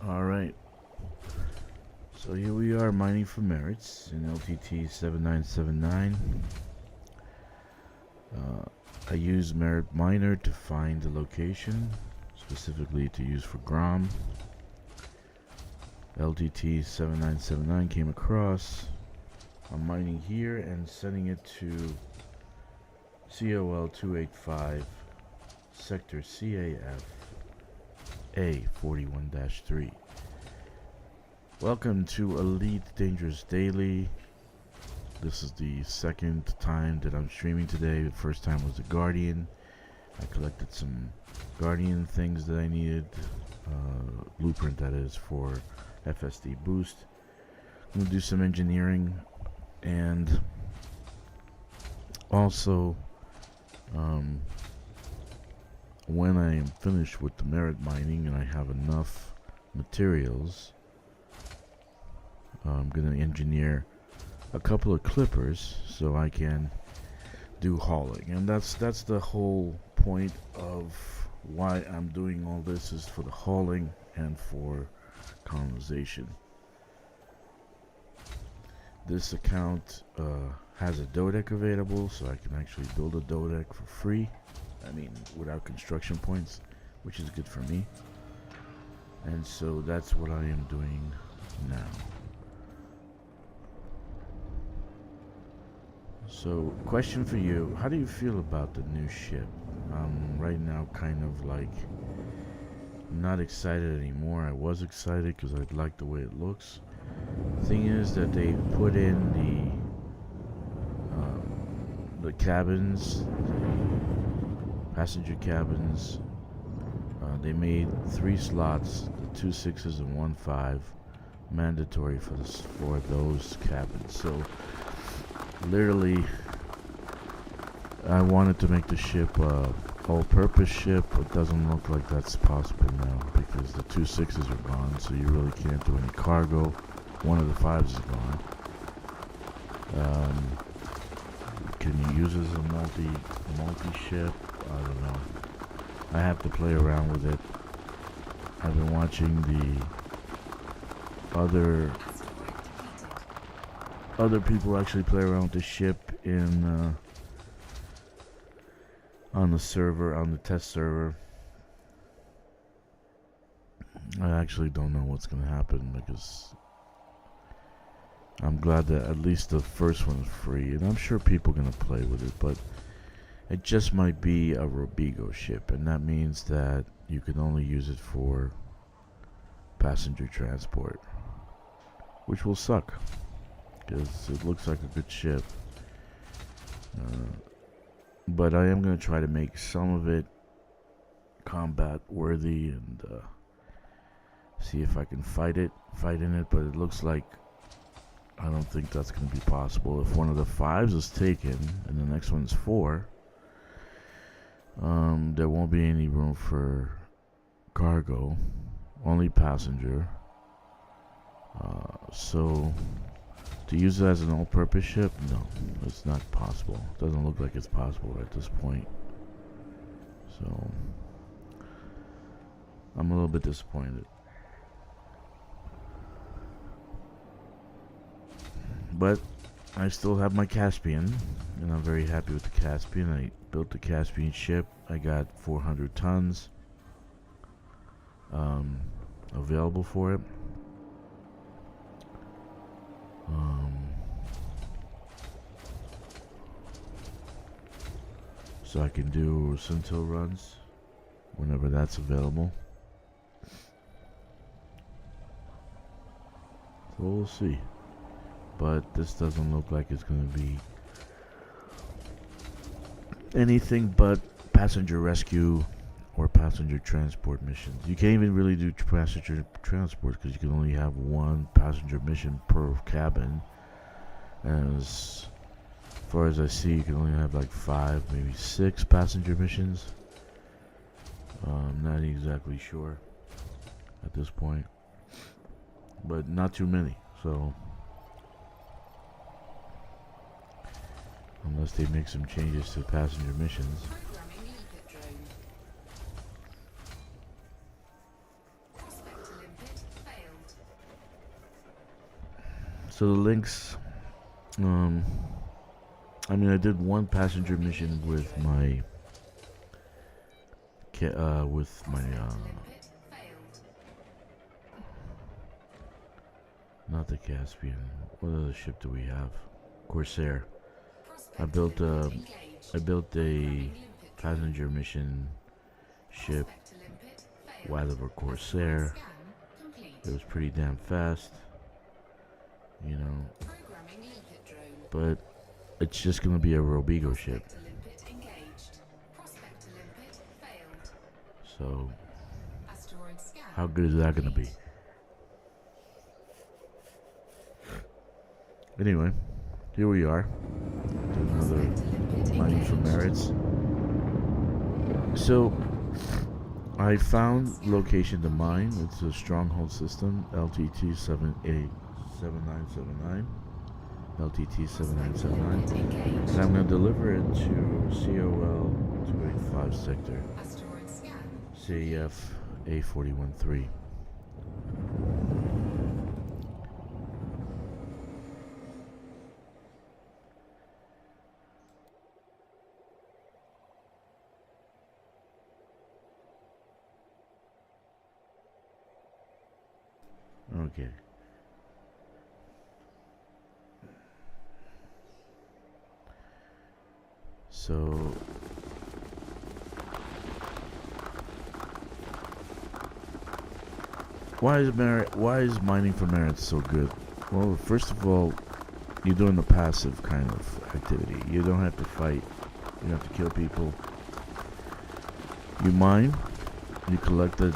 Alright, so here we are mining for merits in LTT 7979. I use Merit Miner to find the location, specifically to use for Grom. LTT 7979 came across. I'm mining here and sending it to COL 285 Sector CAF A41-3. Welcome to Elite Dangerous Daily. This is the second time that I'm streaming today. The first time was the Guardian. I collected some Guardian things that I needed. Blueprint, that is, for FSD boost. I'm going to do some engineering, and also when I am finished with the merit mining and I have enough materials, I'm going to engineer a couple of clippers so I can do hauling. And that's the whole point of why I'm doing all this, is for the hauling and for colonization. This account has a dodeck available, so I can actually build a dodeck for free. I mean, without construction points, which is good for me. And so that's what I am doing now. So, question for you: how do you feel about the new ship? Right now, kind of like not excited anymore. I was excited because I like the way it looks. Thing is that they put in the cabins, the passenger cabins. They made 3 slots, the 2 6s and 1 5, mandatory for those cabins. So literally, I wanted to make the ship all-purpose ship, but it doesn't look like that's possible now because the 2 6s are gone, so you really can't do any cargo. One of the 5s is gone. Can you use it as a multi-ship? I don't know. I have to play around with it. I've been watching the other people actually play around with the ship in on the server, on the test server. I actually don't know what's gonna happen because I'm glad that at least the first one is free, and I'm sure people are gonna play with it, but it just might be a Robigo ship, and that means that you can only use it for passenger transport, which will suck because it looks like a good ship. But I am going to try to make some of it combat worthy and see if I can fight in it, but it looks like I don't think that's going to be possible. If one of the 5s is taken and the next one's 4, there won't be any room for cargo, only passenger. So to use it as an all-purpose ship, no, it's not possible. It doesn't look like it's possible at this point. So I'm a little bit disappointed. But I still have my Caspian, and I'm very happy with the Caspian. I built the Caspian ship. I got 400 tons available for it. So I can do Centaur runs whenever that's available. So we'll see. But this doesn't look like it's going to be anything but passenger rescue or passenger transport missions. You can't even really do passenger transport because you can only have 1 passenger mission per cabin. And as far as I see, you can only have like 5, maybe 6 passenger missions. I'm not exactly sure at this point, but not too many. So unless they make some changes to passenger missions. So the links, I mean, I did one passenger mission with my not the Caspian. What other ship do we have? Corsair. I built a passenger mission ship out of a Corsair. It was pretty damn fast, you know, but it's just gonna be a Robigo ship. So, how good is that gonna be? Anyway, here we are. Doing another mining for merits. So, I found location to mine. It's a stronghold system, LTT 7979. LTT 7979. And I'm going to deliver it to COL 285 sector. CAF A413. Okay. So why is mining for merit so good? Well, first of all, you're doing the passive kind of activity. You don't have to fight. You don't have to kill people. You mine. You collect the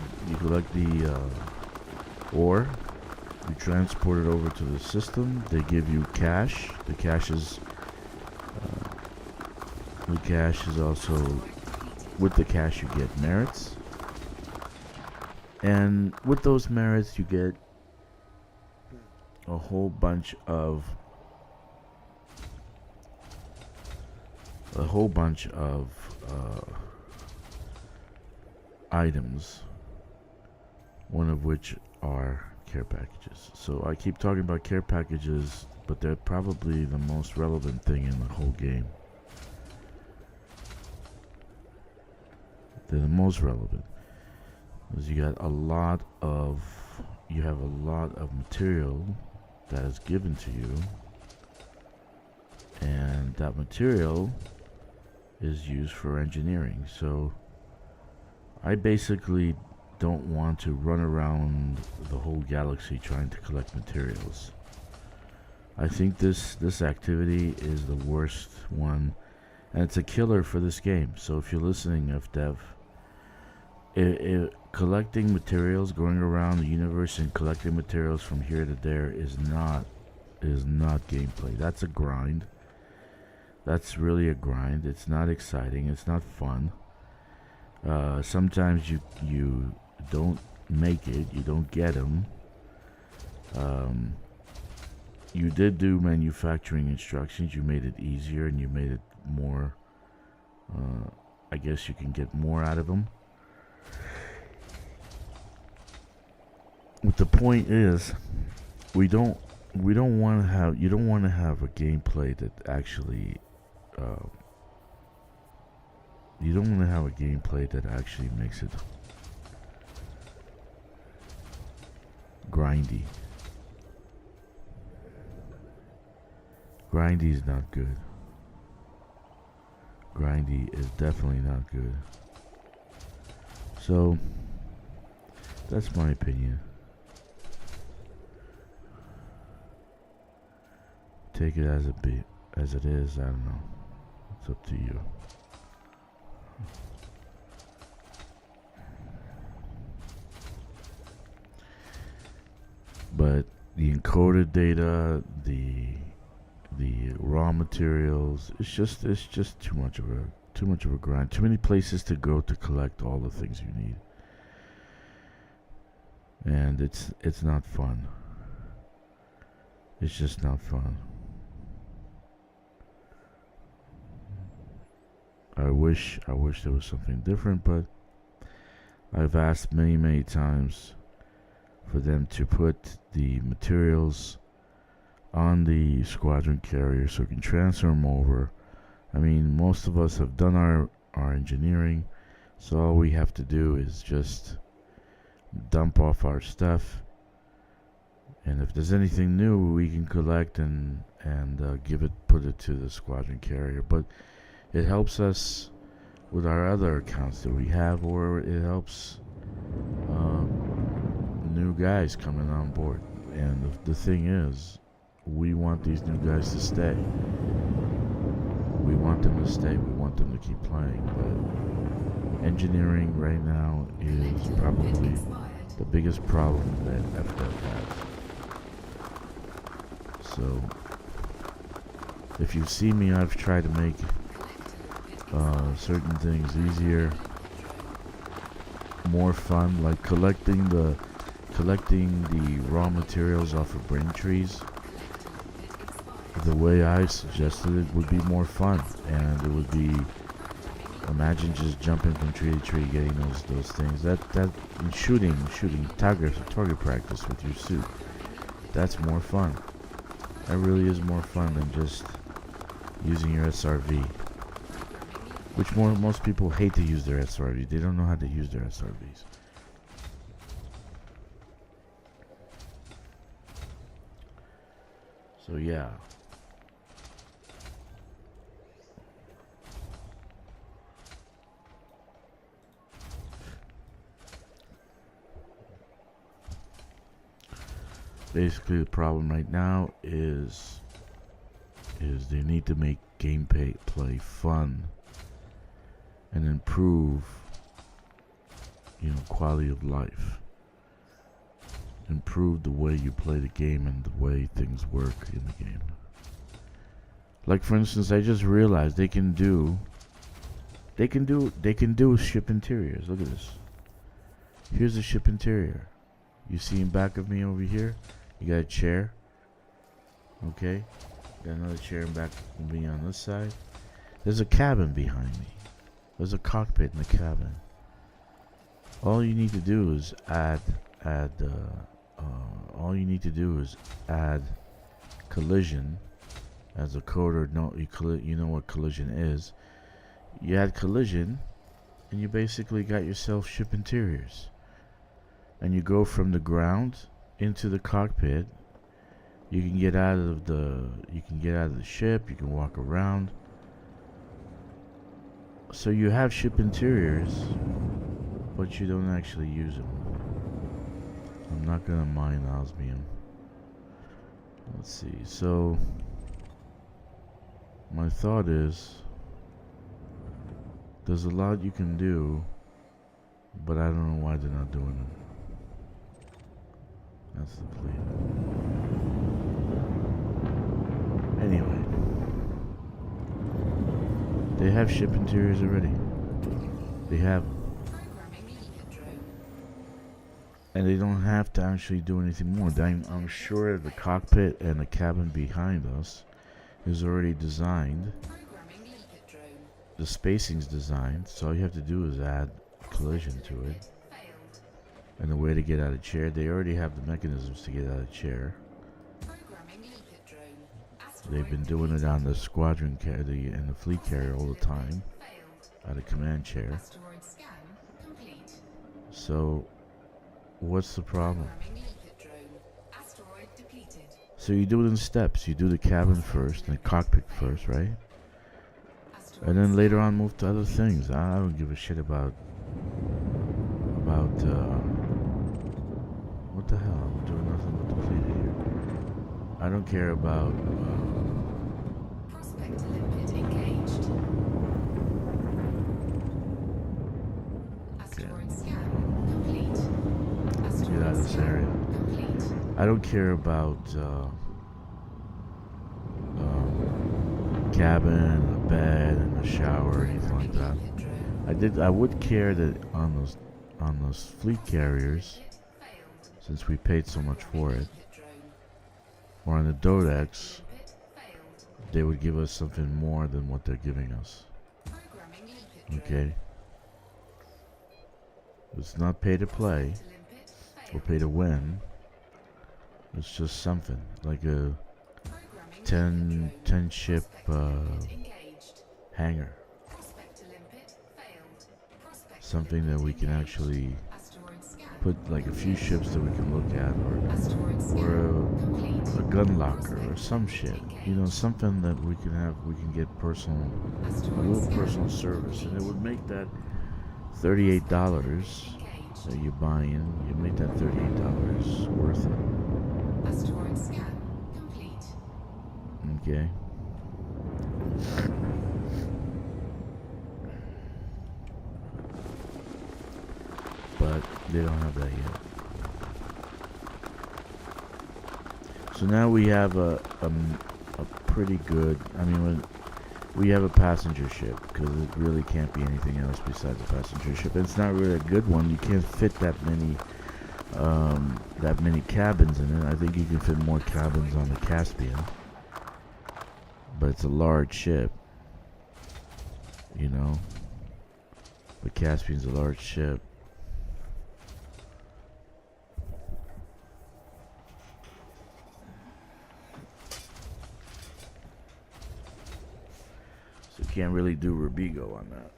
ore. You transport it over to the system. They give you cash. The cash is also, with the cash you get merits. And with those merits you get a whole bunch of items, one of which are care packages. So I keep talking about care packages, but they're probably the most relevant thing in the whole game. They're the most relevant because you have a lot of material that is given to you, and that material is used for engineering. So I basically don't want to run around the whole galaxy trying to collect materials. I think this activity is the worst one, and it's a killer for this game. So if you're listening, FDev, collecting materials, going around the universe and collecting materials from here to there is not gameplay. That's a grind. That's really a grind. It's not exciting. It's not fun. Sometimes you don't make it. You don't get them. You did do manufacturing instructions. You made it easier and you made it more. I guess you can get more out of them. But the point is, you don't want to have a gameplay that actually makes it grindy. Grindy is not good. Grindy is definitely not good. So that's my opinion. Take it as it is. I don't know. It's up to you. But the encoded data, the raw materials, it's just too much of a grind. Too many places to go to collect all the things you need. And it's not fun. It's just not fun. I wish there was something different, but I've asked many times for them to put the materials on the squadron carrier so we can transfer them over. I mean, most of us have done our engineering, so all we have to do is just dump off our stuff, and if there's anything new we can collect and put it to the squadron carrier. But it helps us with our other accounts that we have, or it helps new guys coming on board. And the thing is, we want these new guys to stay. We want them to stay. We want them to keep playing. But engineering right now is probably the biggest problem that FDev has. So, if you see me, I've tried to make certain things easier, more fun, like collecting the raw materials off of brain trees. The way I suggested it would be more fun, and it would be, imagine just jumping from tree to tree, getting those things. That shooting target practice with your suit. That's more fun. That really is more fun than just using your SRV. Which most people hate to use their SRV. They don't know how to use their SRVs. So yeah. Basically, the problem right now is they need to make gameplay fun and improve, quality of life. Improve the way you play the game and the way things work in the game. Like, for instance, I just realized they can do ship interiors. Look at this. Here's a ship interior. You see in back of me over here? You got a chair. Okay. Got another chair in back of me on this side. There's a cabin behind me. There's a cockpit in the cabin. All you need to do is add collision. As a coder, you know what collision is. You add collision, and you basically got yourself ship interiors. And you go from the ground into the cockpit. You can get out of the ship. You can walk around. So you have ship interiors, but you don't actually use them. I'm not gonna mine osmium. Let's see. So my thought is, there's a lot you can do, but I don't know why they're not doing it. That's the plea. Anyway, they have ship interiors already. They have them. And they don't have to actually do anything more. I'm sure the cockpit and the cabin behind us is already designed. The spacing's designed, so all you have to do is add collision to it. And the way to get out of chair, they already have the mechanisms to get out of chair. They've been doing it on the squadron carrier and the fleet carrier all the time, out of command chair. So, what's the problem? So you do it in steps. You do the cabin first, and the cockpit first, right? And then later on move to other things. I don't give a shit about what the hell? I'm doing nothing but depleted here. I don't care about Prospect limpet engaged. Asteroid scan complete. get out of this area. Complete. I don't care about cabin, a bed, and a shower, or anything like that. I would care that on those fleet carriers, since we paid so much for it, or on the Dodex, they would give us something more than what they're giving us. Okay? It's not pay to play or pay to win. It's just something like a 10 ship Engaged. hangar. Prospect to limpet failed. Prospect to Something that we can actually asteroid scan. put like a few ships that we can look at, Asteroid scan or complete. a gun locker or some Prospect shit. engaged. You know, something that we can have. We can get personal, a Asteroid little scan personal service, and it complete. would make that $38 Engaged. that you buy in. You make that $38 worth it. Asteroid scan complete. Okay. But they don't have that yet. So now we have a pretty good. I mean, we have a passenger ship because it really can't be anything else besides a passenger ship. And it's not really a good one. You can't fit that many cabins in it. I think you can fit more cabins on the Caspian, but it's a large ship. You know, the Caspian's a large ship. So you can't really do Rubigo on that.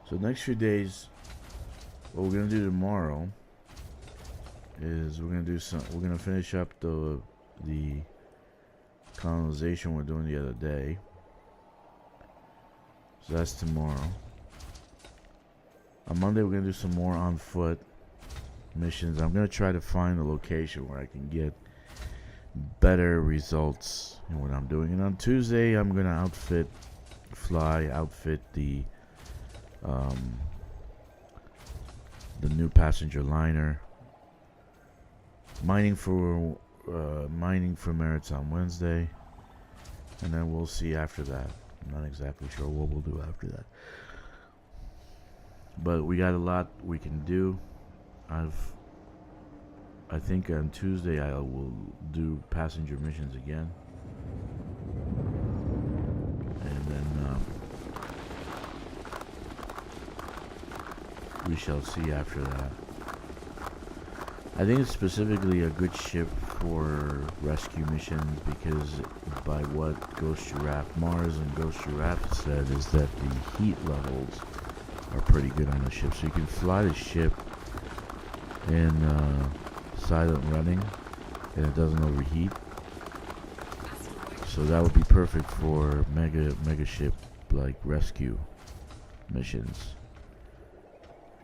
So next few days, what we're gonna do tomorrow is we're gonna finish up the colonization we're doing the other day. So that's tomorrow. On Monday we're gonna do some more on foot missions. I'm gonna try to find a location where I can get better results in what I'm doing. And on Tuesday I'm gonna outfit the new passenger liner. Mining for merits on Wednesday, and then we'll see after that. I'm not exactly sure what we'll do after that, but we got a lot we can do. I think on Tuesday I will do passenger missions again, and then we shall see after that. I think it's specifically a good ship for rescue missions because by what Mars and Ghost Giraffe said is that the heat levels are pretty good on the ship. So you can fly the ship in silent running and it doesn't overheat. So that would be perfect for mega ship like rescue missions.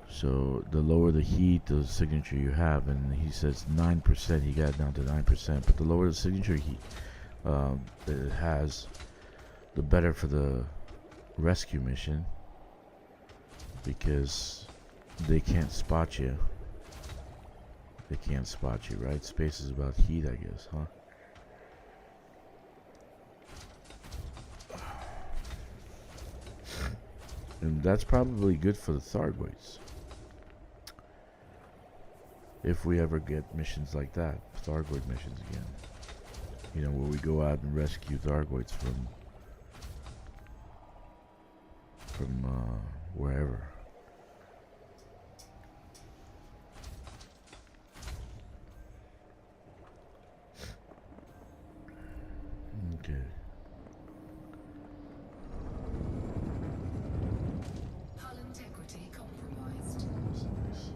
So the lower the heat, the signature you have, and he says 9%, he got it down to 9%, but the lower the signature heat that it has, the better for the rescue mission, because they can't spot you. They can't spot you, right? Space is about heat, I guess, huh? And that's probably good for the Thargoids. If we ever get missions like that, Thargoid missions again. You know, where we go out and rescue Thargoids from wherever. Okay. Hull integrity compromised. That's nice.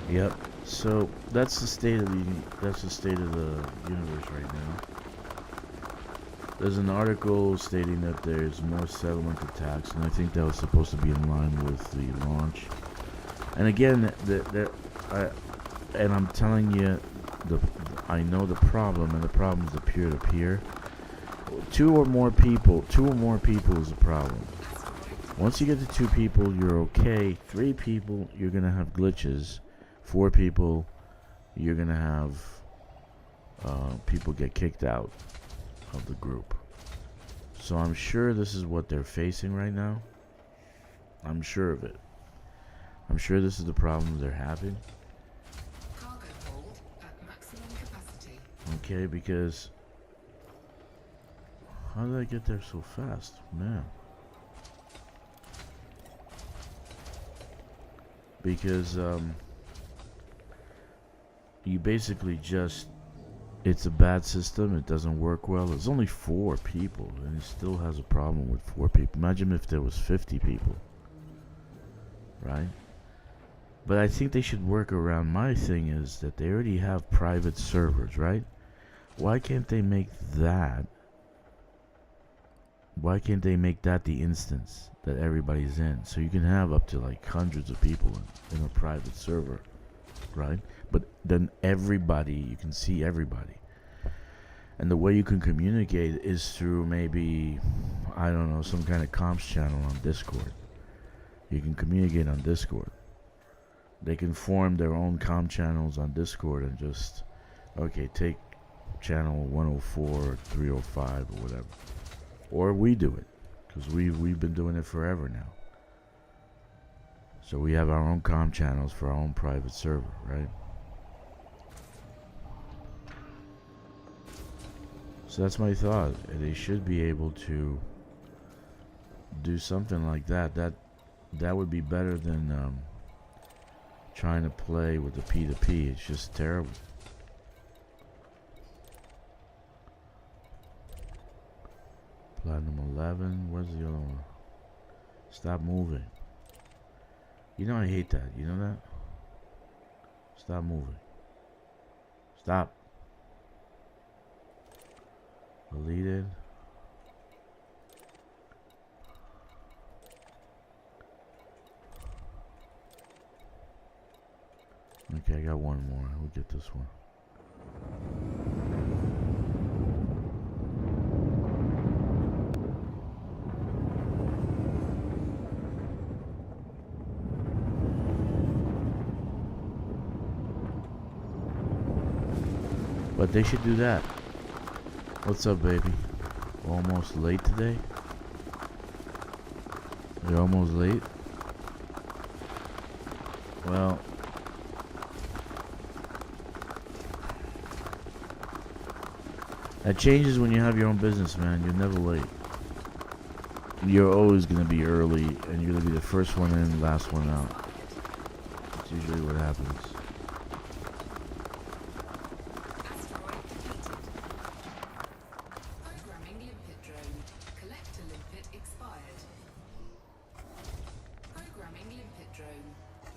Yep. So that's the state of the universe right now. There's an article stating that there's more settlement attacks, and I think that was supposed to be in line with the launch. And again, I'm telling you, I know the problem, and the problem is the peer-to-peer. Two or more people is a problem. Once you get to 2 people, you're okay. 3 people, you're gonna have glitches. 4 people, you're gonna have people get kicked out of the group. So I'm sure this is what they're facing right now. I'm sure of it. I'm sure this is the problem they're having. Cargo hold at maximum capacity. Okay, because how did I get there so fast, man? Because you basically just, it's a bad system. It doesn't work well. There's only 4 people, and it still has a problem with 4 people. Imagine if there was 50 people, right? But I think they should work around. My thing is that they already have private servers, right? Why can't they make that? Why can't they make that the instance that everybody's in? So you can have up to like hundreds of people in a private server, right? But then everybody, you can see everybody. And the way you can communicate is through maybe, I don't know, some kind of comms channel on Discord. You can communicate on Discord. They can form their own comm channels on Discord and just, okay, take channel 104 or 305 or whatever. Or we do it, because we've been doing it forever now. So we have our own comm channels for our own private server, right? So that's my thought. They should be able to do something like that. That would be better than trying to play with the P2P. It's just terrible. Platinum 11. Where's the other one? Stop moving. You know I hate that. You know that? Stop moving. Stop. Deleted. Okay, I got one more. We'll get this one. But they should do that. What's up, baby? Almost late today? You're almost late? Well, that changes when you have your own business, man. You're never late. You're always going to be early, and you're going to be the first one in, last one out. That's usually what happens.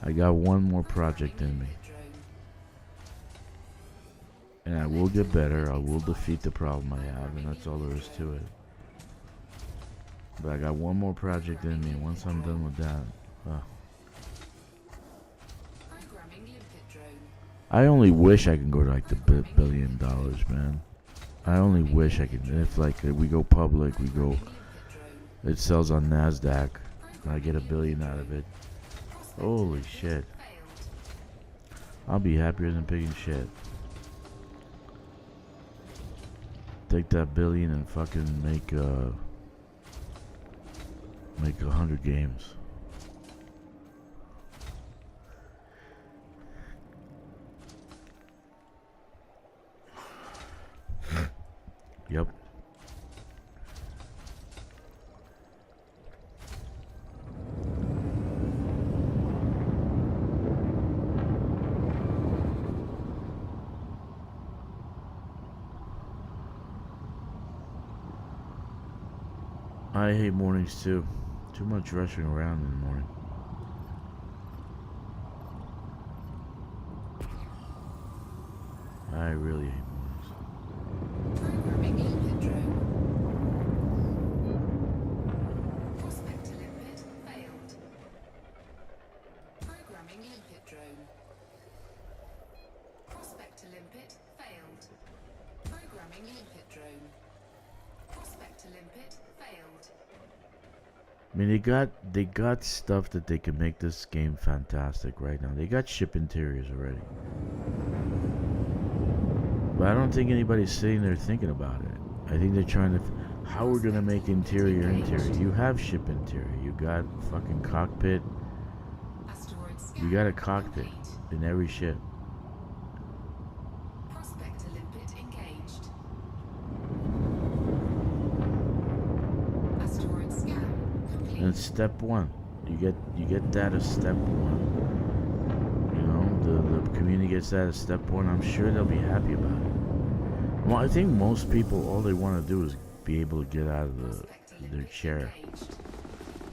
I got one more project in me. And I will get better. I will defeat the problem I have, and that's all there is to it. But I got one more project in me. Once I'm done with that, I only wish I can go to like the $1 billion, man. I only wish I could. If like we go public, it sells on NASDAQ, and I get $1 billion out of it. Holy shit. I'll be happier than pig and shit. Take that $1 billion and fucking make 100 games. Yep. I hate mornings too. Too much rushing around in the morning. I really hate mornings. Programming limpet drone. Prospect to limpet failed. Programming limpet drone. Prospect to limpet failed. Programming limpet drone. Prospect to limpet failed. I mean, they got stuff that they can make this game fantastic right now. They got ship interiors already, but I don't think anybody's sitting there thinking about it. I think they're trying to. How we're gonna make interior. You have ship interior. You got fucking cockpit. Asteroid scan You got a cockpit complete. in every ship. Prospector limpet engaged. Asteroid scan complete. And step one, you get that as step one. You know, the community gets that as step one. I'm sure they'll be happy about it. Well, I think most people, all they want to do is be able to get out of their chair Engaged.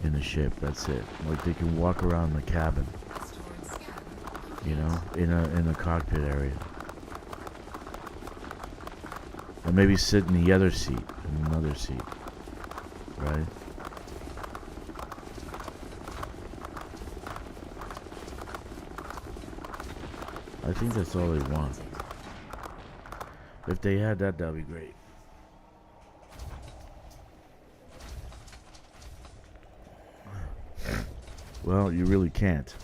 in the ship. That's it. Like they can walk around the cabin, Asteroid scan complete. you know, in a cockpit area, or maybe sit in the other seat, in another seat, right? I think that's all they want. If they had that, that'd be great. Well, you really can't.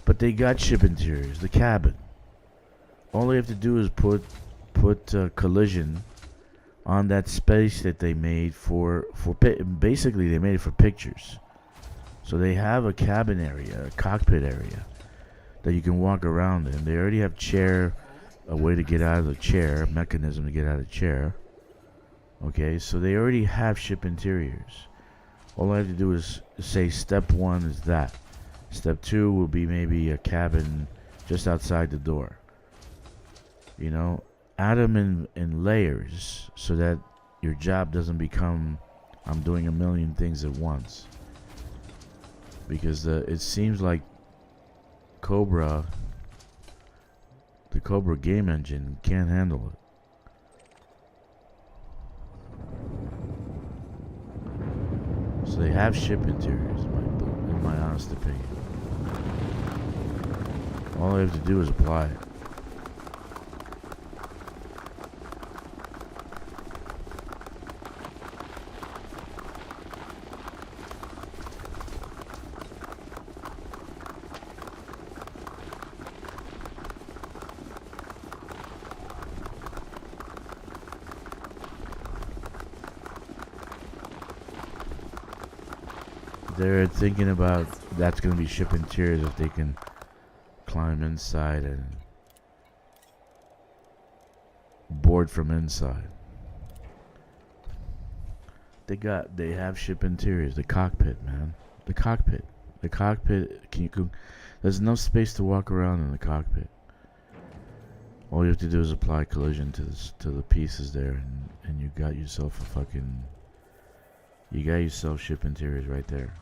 But they got ship interiors, the cabin. All they have to do is put collision on that space that they made basically they made it for pictures. So they have a cabin area, a cockpit area that you can walk around in. They already have a way to get out of the chair, mechanism to get out of the chair. Okay, so they already have ship interiors. All I have to do is say step one is that. Step two will be maybe a cabin just outside the door. You know, add them in layers so that your job doesn't become I'm doing a million things at once. Because it seems like the Cobra game engine can't handle it. So they have ship interiors, in my honest opinion. All I have to do is apply it. They're thinking about that's going to be ship interiors if they can climb inside and board from inside. They have ship interiors. The cockpit, man. The cockpit. There's enough space to walk around in the cockpit. All you have to do is apply collision to the pieces there, and you got yourself ship interiors right there.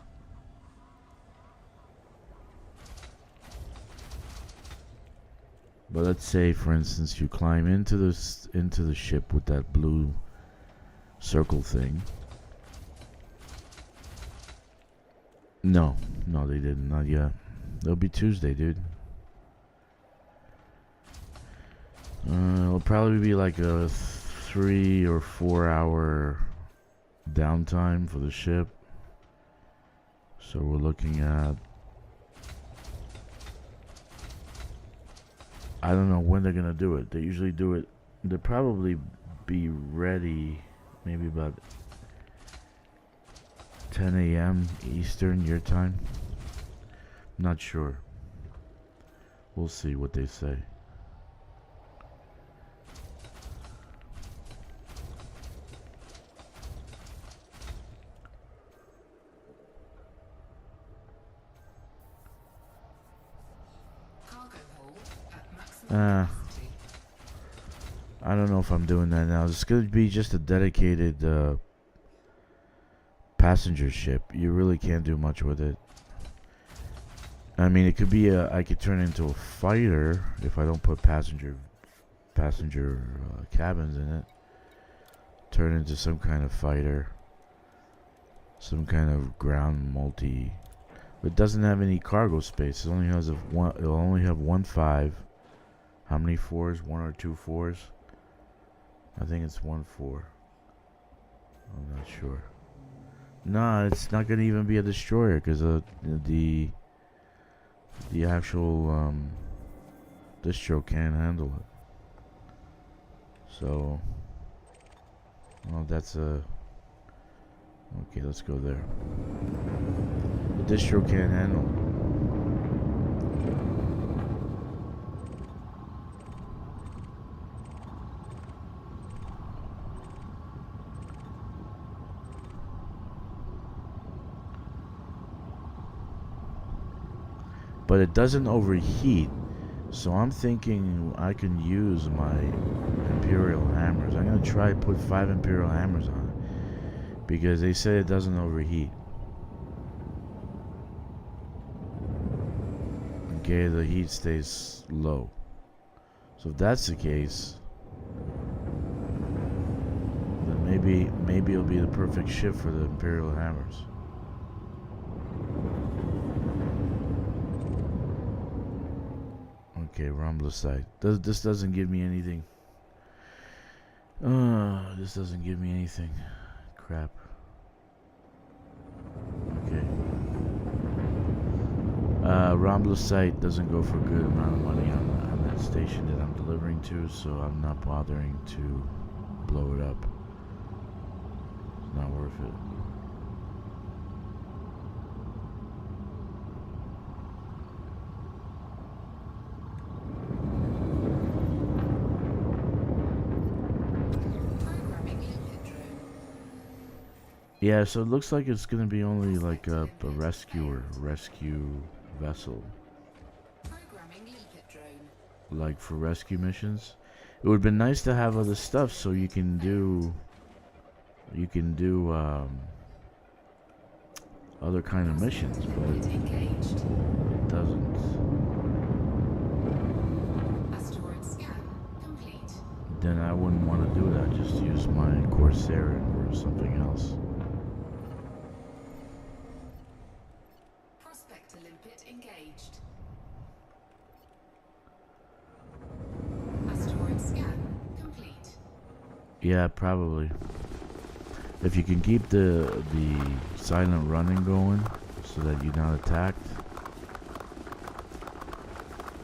But let's say, for instance, you climb into the ship with that blue circle thing. No, they didn't. Not yet. It'll be Tuesday, dude. It'll probably be like a 3 or 4 hour downtime for the ship. So we're looking at, I don't know when they're gonna do it. They usually do it. They'll probably be ready maybe about 10 a.m. Eastern your time. Not sure. We'll see what they say. I don't know if I'm doing that now. It's going to be just a dedicated passenger ship. You really can't do much with it. I mean, it could be I could turn it into a fighter if I don't put passenger cabins in it. turn into some kind of fighter, some kind of ground multi. It doesn't have any cargo space. It only has one. It'll only have 1-5. How many 4s? 1 or 2 4s? I think it's 1 4. I'm not sure. Nah, it's not gonna even be a destroyer because the actual distro can't handle it. So, well, that's a. Okay, let's go there. The distro can't handle it. But it doesn't overheat, so I'm thinking I can use my Imperial hammers. I'm gonna try to put 5 Imperial hammers on it because they say it doesn't overheat. Okay, the heat stays low. So if that's the case, then maybe it'll be the perfect ship for the Imperial hammers. Okay, Rumblicide. This doesn't give me anything. This doesn't give me anything. Crap. Okay. Rumblicide doesn't go for a good amount of money on that station that I'm delivering to, so I'm not bothering to blow it up. It's not worth it. Yeah, so it looks like it's gonna be only like a rescue vessel. Like for rescue missions. It would have been nice to have other stuff so you can do other kind of missions, but it doesn't. Then I wouldn't want to do that. Just use my Corsair or something else. Yeah, probably. If you can keep the silent running going so that you're not attacked.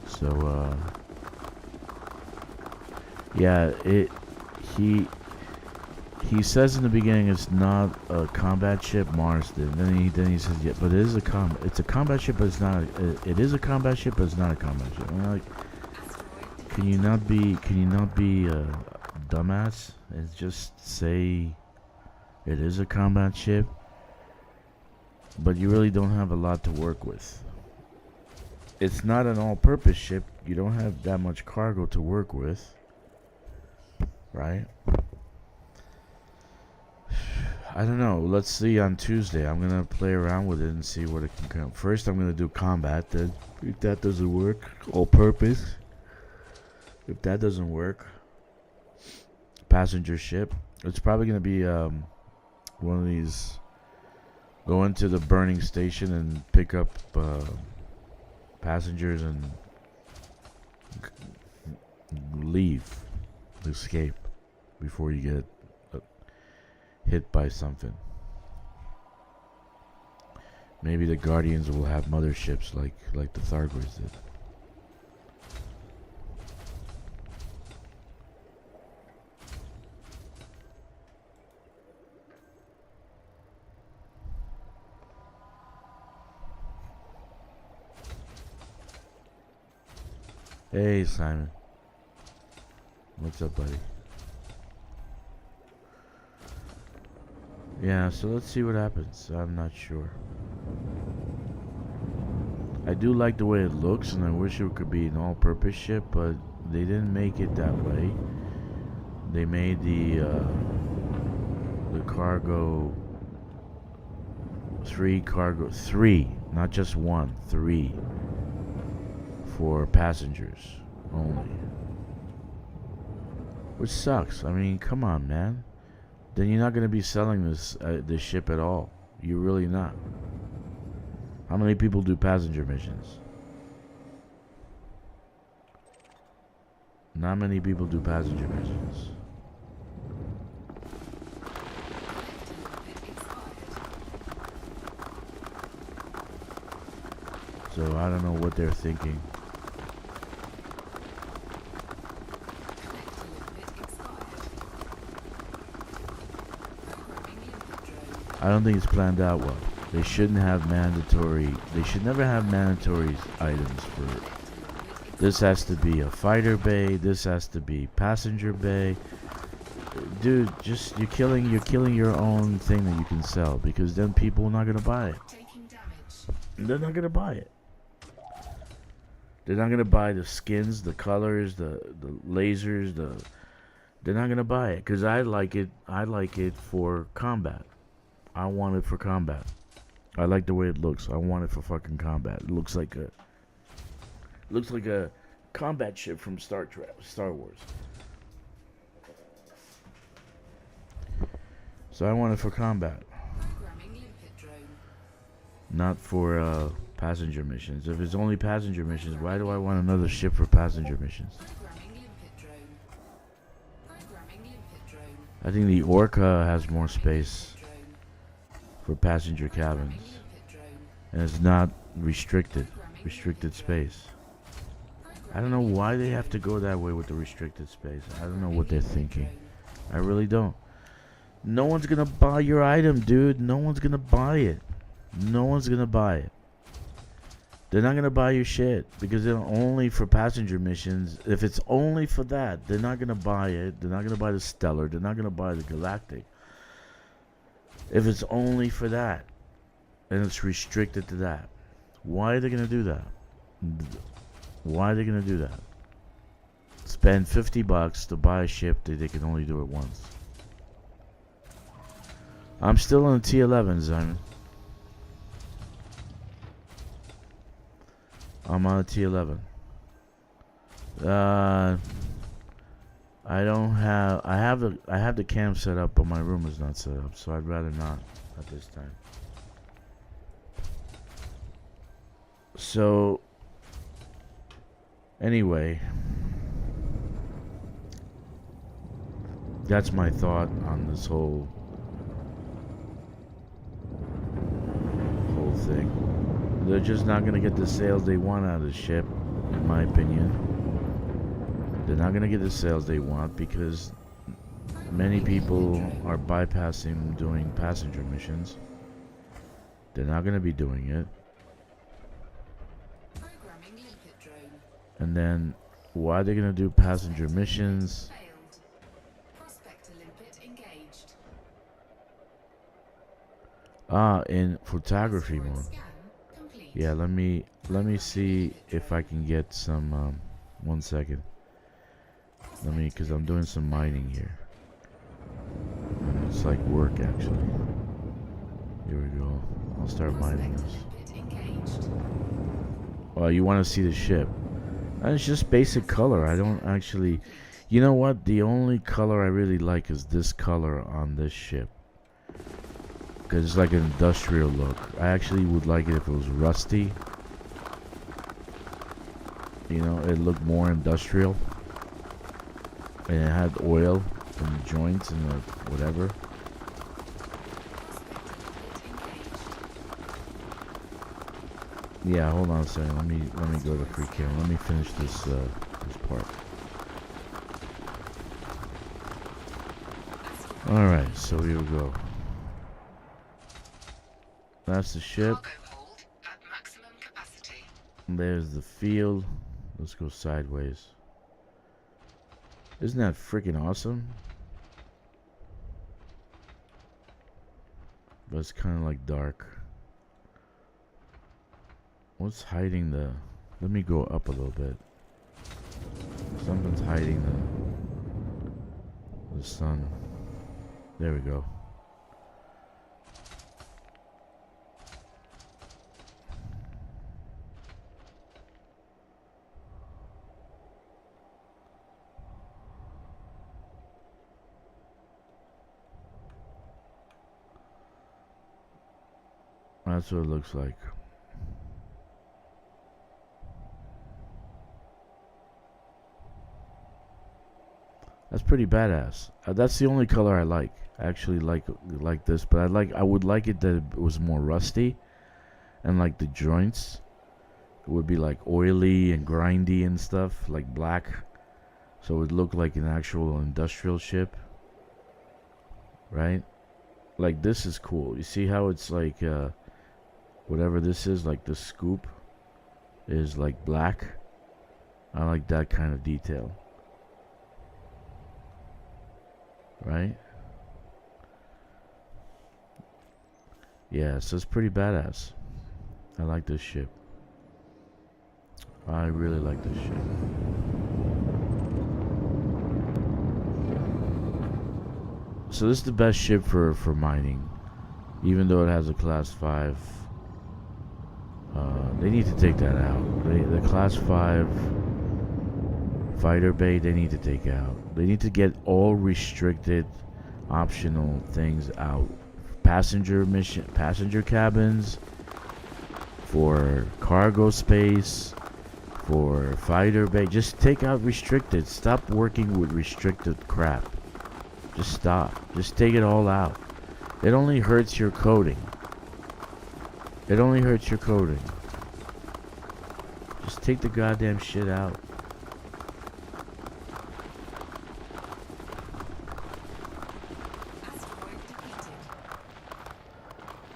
So yeah, he says in the beginning it's not a combat ship, Mars did. Then he says yeah, but it's a combat ship, but it's not it is a combat ship, but it's not a combat ship. I mean, like, can you not be dumbass and just say it is a combat ship, but you really don't have a lot to work with. It's not an all-purpose ship. You don't have that much cargo to work with, right? I don't know. Let's see on Tuesday. I'm gonna play around with it and see what it can come. First, I'm gonna do combat. Then, if that doesn't work, all-purpose. If that doesn't work, passenger ship. It's probably gonna be one of these. Go into the burning station and pick up passengers and leave, escape before you get hit by something. Maybe the Guardians will have motherships like the Thargoids did. Hey, Simon. What's up, buddy? Yeah, so let's see what happens. I'm not sure. I do like the way it looks, and I wish it could be an all-purpose ship, but they didn't make it that way. They made the cargo three, not just one, 3. For passengers only, which sucks. I mean, come on, man. then you're not going to be selling this ship at all. You're really not. How many people do passenger missions? Not many people do passenger missions. So I don't know what they're thinking. I don't think it's planned out well. They shouldn't have mandatory. They should never have mandatory items for. This has to be a fighter bay. This has to be passenger bay. Dude, just you're killing your own thing that you can sell, because then people are not gonna buy it. They're not gonna buy it. They're not gonna buy the skins, the colors, the lasers. They're not gonna buy it because I like it. I like it for combat. I want it for combat. I like the way it looks. I want it for fucking combat. It looks like a combat ship from Star Wars. So I want it for combat, not for passenger missions. If it's only passenger missions, why do I want another ship for passenger missions? I think the Orca has more space for passenger cabins, and it's not restricted space. I don't know why they have to go that way with the restricted space. I don't know what they're thinking. I really don't. No one's gonna buy your item, dude. No one's gonna buy it. No one's gonna buy it. They're not gonna buy your shit because they're only for passenger missions. If it's only for that, they're not gonna buy it. They're not gonna buy the Stellar. They're not gonna buy the Galactic. If it's only for that, and it's restricted to that, why are they gonna do that? Why are they gonna do that? Spend $50 to buy a ship that they can only do it once. I'm still on the T11, Simon. I'm on a T11. I don't have. I have the cam set up, but my room is not set up, so I'd rather not at this time. So anyway, that's my thought on this whole thing. They're just not going to get the sales they want out of the ship, in my opinion. They're not going to get the sales they want because many people are bypassing doing passenger missions. They're not going to be doing it. And then why are they going to do passenger missions? In photography mode. Yeah, let me see if I can get some 1 second. Because I'm doing some mining here. And it's like work actually. Here we go. I'll start mining this. Oh, you want to see the ship? It's just basic color. I don't actually. You know what? The only color I really like is this color on this ship. Because it's like an industrial look. I actually would like it if it was rusty. You know, it looked more industrial. And it had oil in the joints and the whatever. Yeah, hold on a second. Let me go to free cam. Let me finish this part. Alright, so here we go. That's the ship. There's the field. Let's go sideways. Isn't that freaking awesome? But it's kind of like dark. What's hiding the... Let me go up a little bit. Something's hiding the sun. There we go. That's what it looks like. That's pretty badass. That's the only color I like. I actually like this, but I would like it that it was more rusty, and like the joints, it would be like oily and grindy and stuff, like black, so it would look like an actual industrial ship, right? Like this is cool. You see how it's like whatever this is, like the scoop is like black. I like that kind of detail. Right? Yeah, so it's pretty badass. I like this ship. I really like this ship. So this is the best ship for mining. Even though it has a class 5. They need to take that out. The class 5 fighter bay, they need to take out. They need to get all restricted optional things out. Passenger cabins, for cargo space, for fighter bay. Just take out restricted. Stop working with restricted crap. Just stop. Just take it all out. It only hurts your coding. It only hurts your coding. Just take the goddamn shit out.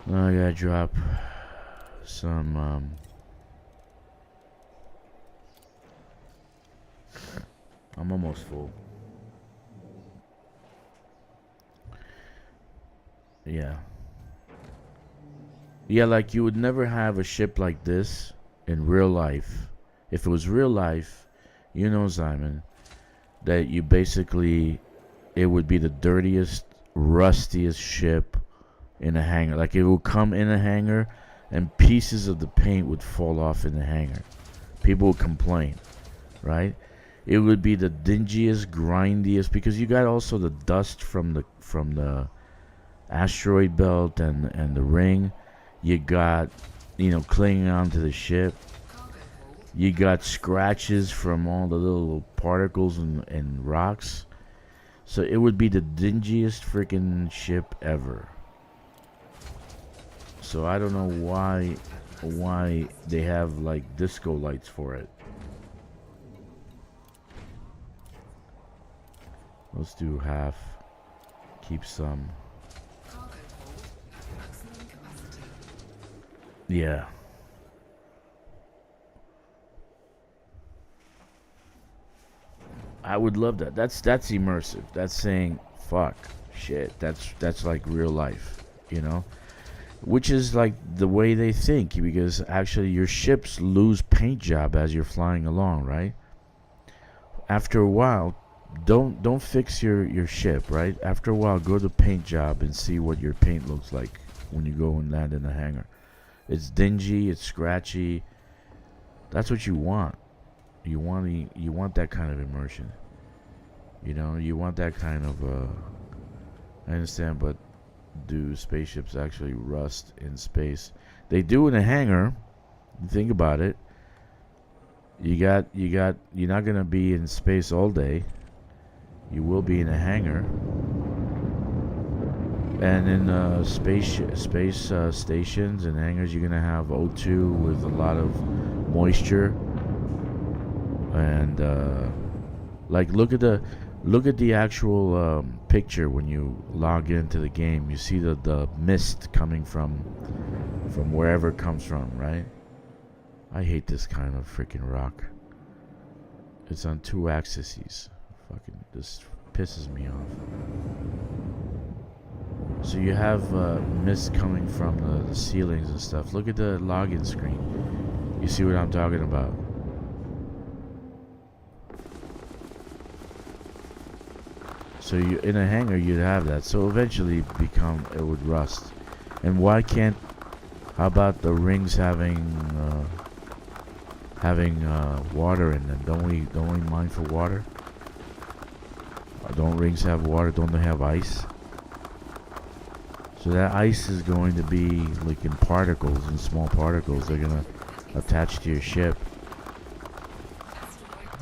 I gotta drop some I'm almost full. Yeah, like you would never have a ship like this in real life. If it was real life, you know, Simon, that you basically, it would be the dirtiest, rustiest ship in a hangar. Like it would come in a hangar and pieces of the paint would fall off in the hangar. People would complain, right? It would be the dingiest, grindiest, because you got also the dust from the asteroid belt and the ring. You got, you know, clinging onto the ship. You got scratches from all the little particles and rocks. So it would be the dingiest freaking ship ever. So I don't know why they have like disco lights for it. Let's do half. Keep some. Yeah. I would love that. That's immersive. That's saying fuck shit. That's like real life, you know? Which is like the way they think, because actually your ships lose paint job as you're flying along, right? After a while, don't fix your ship, right? After a while, go to paint job and see what your paint looks like when you go and land in the hangar. It's dingy, it's scratchy. That's what you want. You want that kind of immersion. You know, you want that kind of I understand, but do spaceships actually rust in space? They do in a hangar. Think about it. You're not gonna be in space all day. You will be in a hangar. And in space stations and hangars, you're gonna have O2 with a lot of moisture. And like look at the actual picture when you log into the game. You see the mist coming from wherever it comes from, right? I hate this kind of freaking rock. It's on 2 axes. Fucking, this pisses me off. So you have mist coming from the ceilings and stuff. Look at the login screen. You see what I'm talking about? So you, in a hangar, you'd have that. So eventually it would rust. And why can't, how about the rings having water in them? Don't we mine for water? Don't rings have water? Don't they have ice? So that ice is going to be like in particles, in small particles. They're gonna attach to your ship,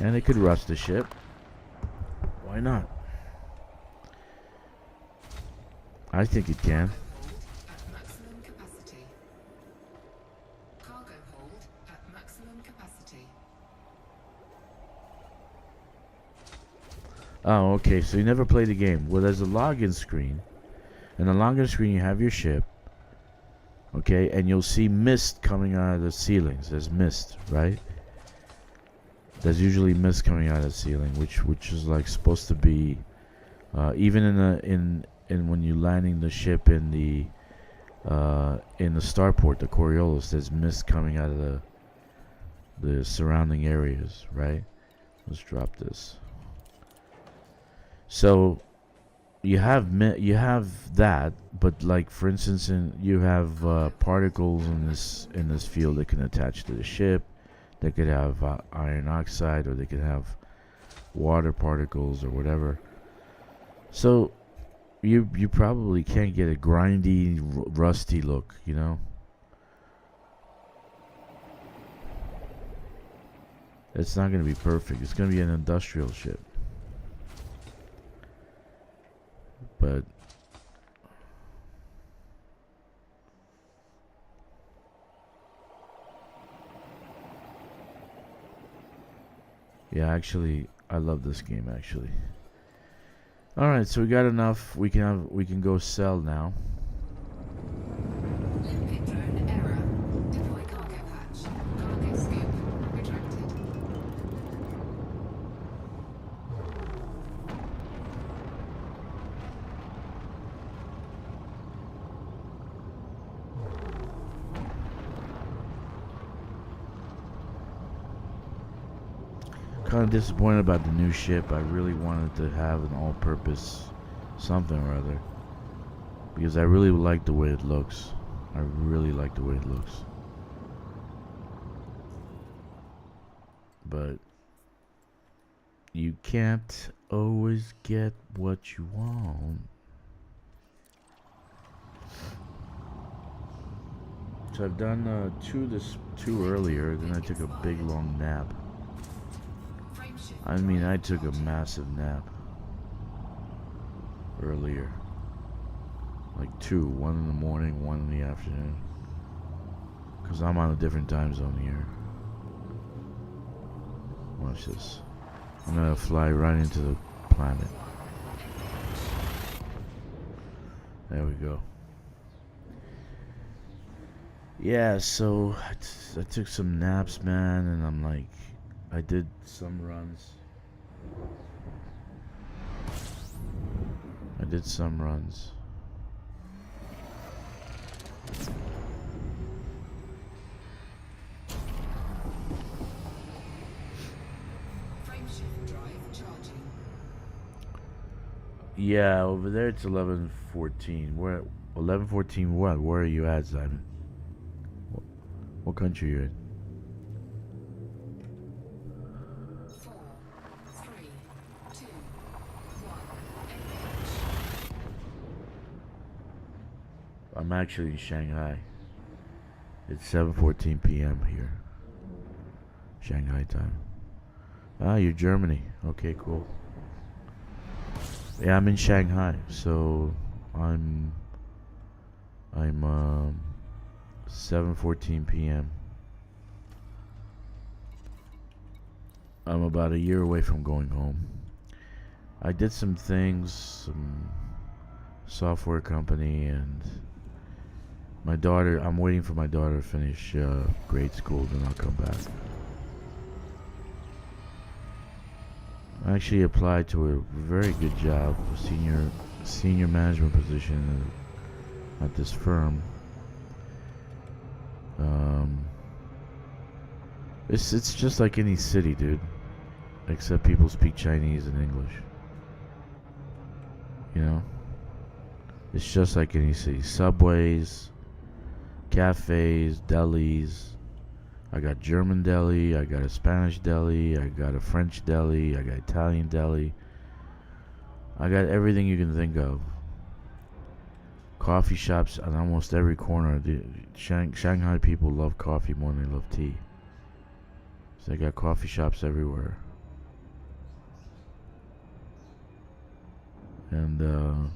and it could rust the ship. Why not? I think it can. At maximum capacity. Cargo hold at maximum capacity. Oh, okay. So you never played the game. Well, there's a login screen. And the login screen, you have your ship. Okay, and you'll see mist coming out of the ceilings. There's mist, right? There's usually mist coming out of the ceiling, which is like supposed to be, even in when you're landing the ship in the starport, the Coriolis, there's mist coming out of the surrounding areas, right? Let's drop this. So you have that, but like for instance, you have particles in this field that can attach to the ship. They could have iron oxide, or they could have water particles, or whatever. So you probably can't get a grindy, rusty look, you know. It's not going to be perfect. It's going to be an industrial ship. But yeah, actually, I love this game. Actually, all right. So we got enough. We can go sell now. Limpet drone error. Deploy cargo hatch. Cargo scoop retracted. Kind of disappointed about the new ship. I really wanted to have an all-purpose something or other, because I really like the way it looks. I really like the way it looks. But you can't always get what you want. So I've done two earlier, then I took a big long nap. I mean, I took a massive nap earlier. Like one in the morning, one in the afternoon. Because I'm on a different time zone here. Watch this. I'm gonna fly right into the planet. There we go. Yeah, so I took some naps, man, and I'm like, I did some runs. Frameshift drive charging. Yeah, over there it's 11:14. Where 11:14? What? Where are you at, Simon? What country are you in? 4, 3, 2, 1. I'm actually in Shanghai. It's 7:14 p.m. here. Shanghai time. Ah, you're Germany. Okay, cool. Yeah, I'm in Shanghai. So I'm 7:14 p.m. I'm about a year away from going home. I did some things, some software company, and my daughter, I'm waiting for my daughter to finish grade school, then I'll come back. I actually applied to a very good job, a senior management position at this firm. It's just like any city, dude, except people speak Chinese and English. You know, it's just like any city. Subways, cafes, delis. I got German deli, I got a Spanish deli, I got a French deli, I got Italian deli. I got everything you can think of. Coffee shops on almost every corner. Shanghai people love coffee more than they love tea. So they got coffee shops everywhere. And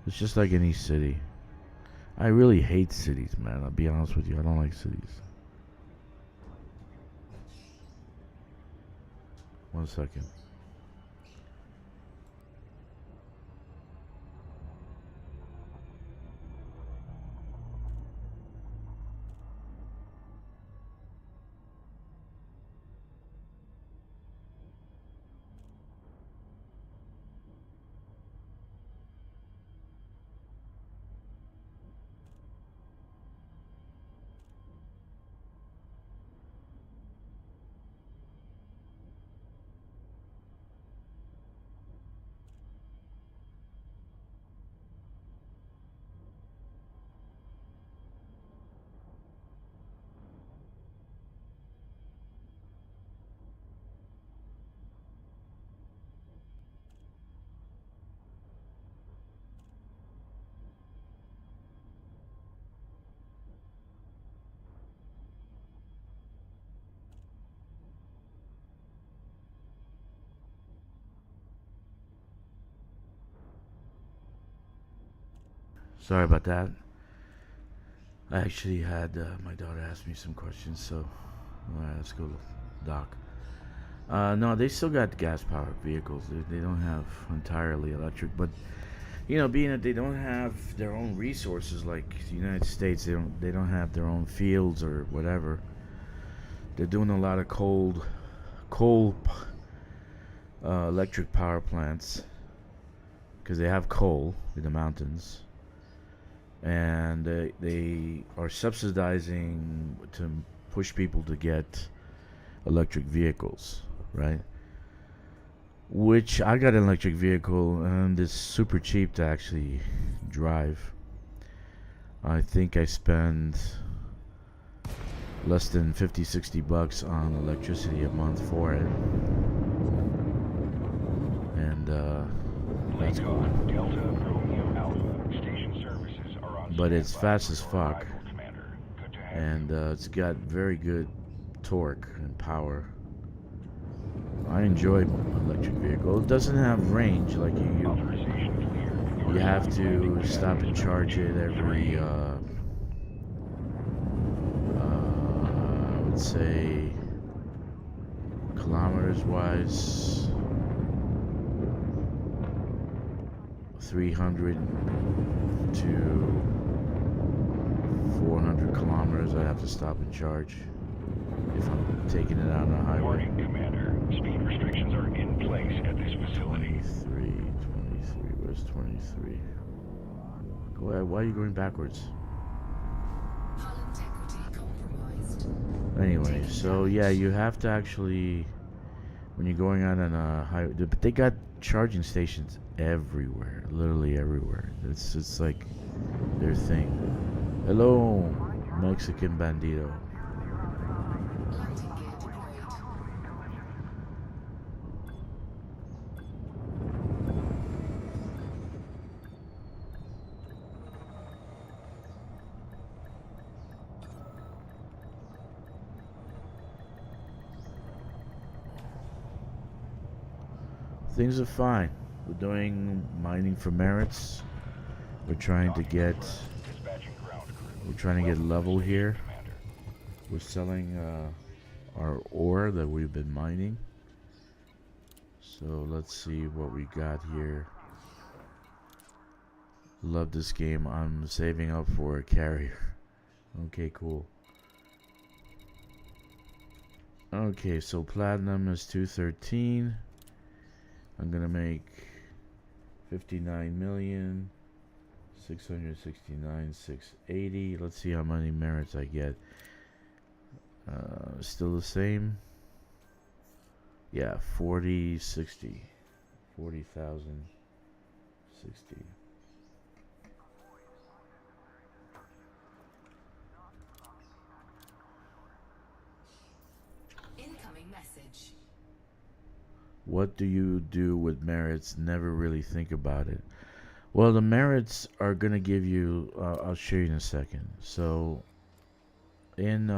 it's just like any city. I really hate cities, man. I'll be honest with you. I don't like cities. 1 second. Sorry about that. I actually had my daughter ask me some questions, so alright, let's go, Doc. No, they still got gas-powered vehicles. They don't have entirely electric, but you know, being that they don't have their own resources like the United States, they don't have their own fields or whatever. They're doing a lot of coal electric power plants because they have coal in the mountains, and they are subsidizing to push people to get electric vehicles, right? Which I got an electric vehicle and it's super cheap to actually drive. I think I spend less than 50-60 bucks on electricity a month for it, and that's cool. But it's fast as fuck, and it's got very good torque and power. I enjoy electric vehicle. It doesn't have range like you have to stop and charge it every I would say kilometers wise 300 to 400 kilometers. I have to stop and charge if I'm taking it out on the highway. Warning, Commander. Speed restrictions are in place at this facility. 23, where's 23? Go ahead, why are you going backwards? Hull integrity compromised. Anyway, so yeah, you have to actually, when you're going out on a highway, but they got charging stations everywhere, literally everywhere. It's like their thing. Hello, Mexican bandito. Landing gear deployed. Things are fine. We're doing mining for merits. We're trying to get level here. We're selling our ore that we've been mining. So let's see what we got here. Love this game. I'm saving up for a carrier. Okay, cool. Okay, so platinum is 213. I'm gonna make 59,669,680. Let's see how many merits I get. Still the same. Yeah, 40,060. 40,060. Incoming message. What do you do with merits? Never really think about it. Well, the merits are gonna give you. I'll show you in a second. So in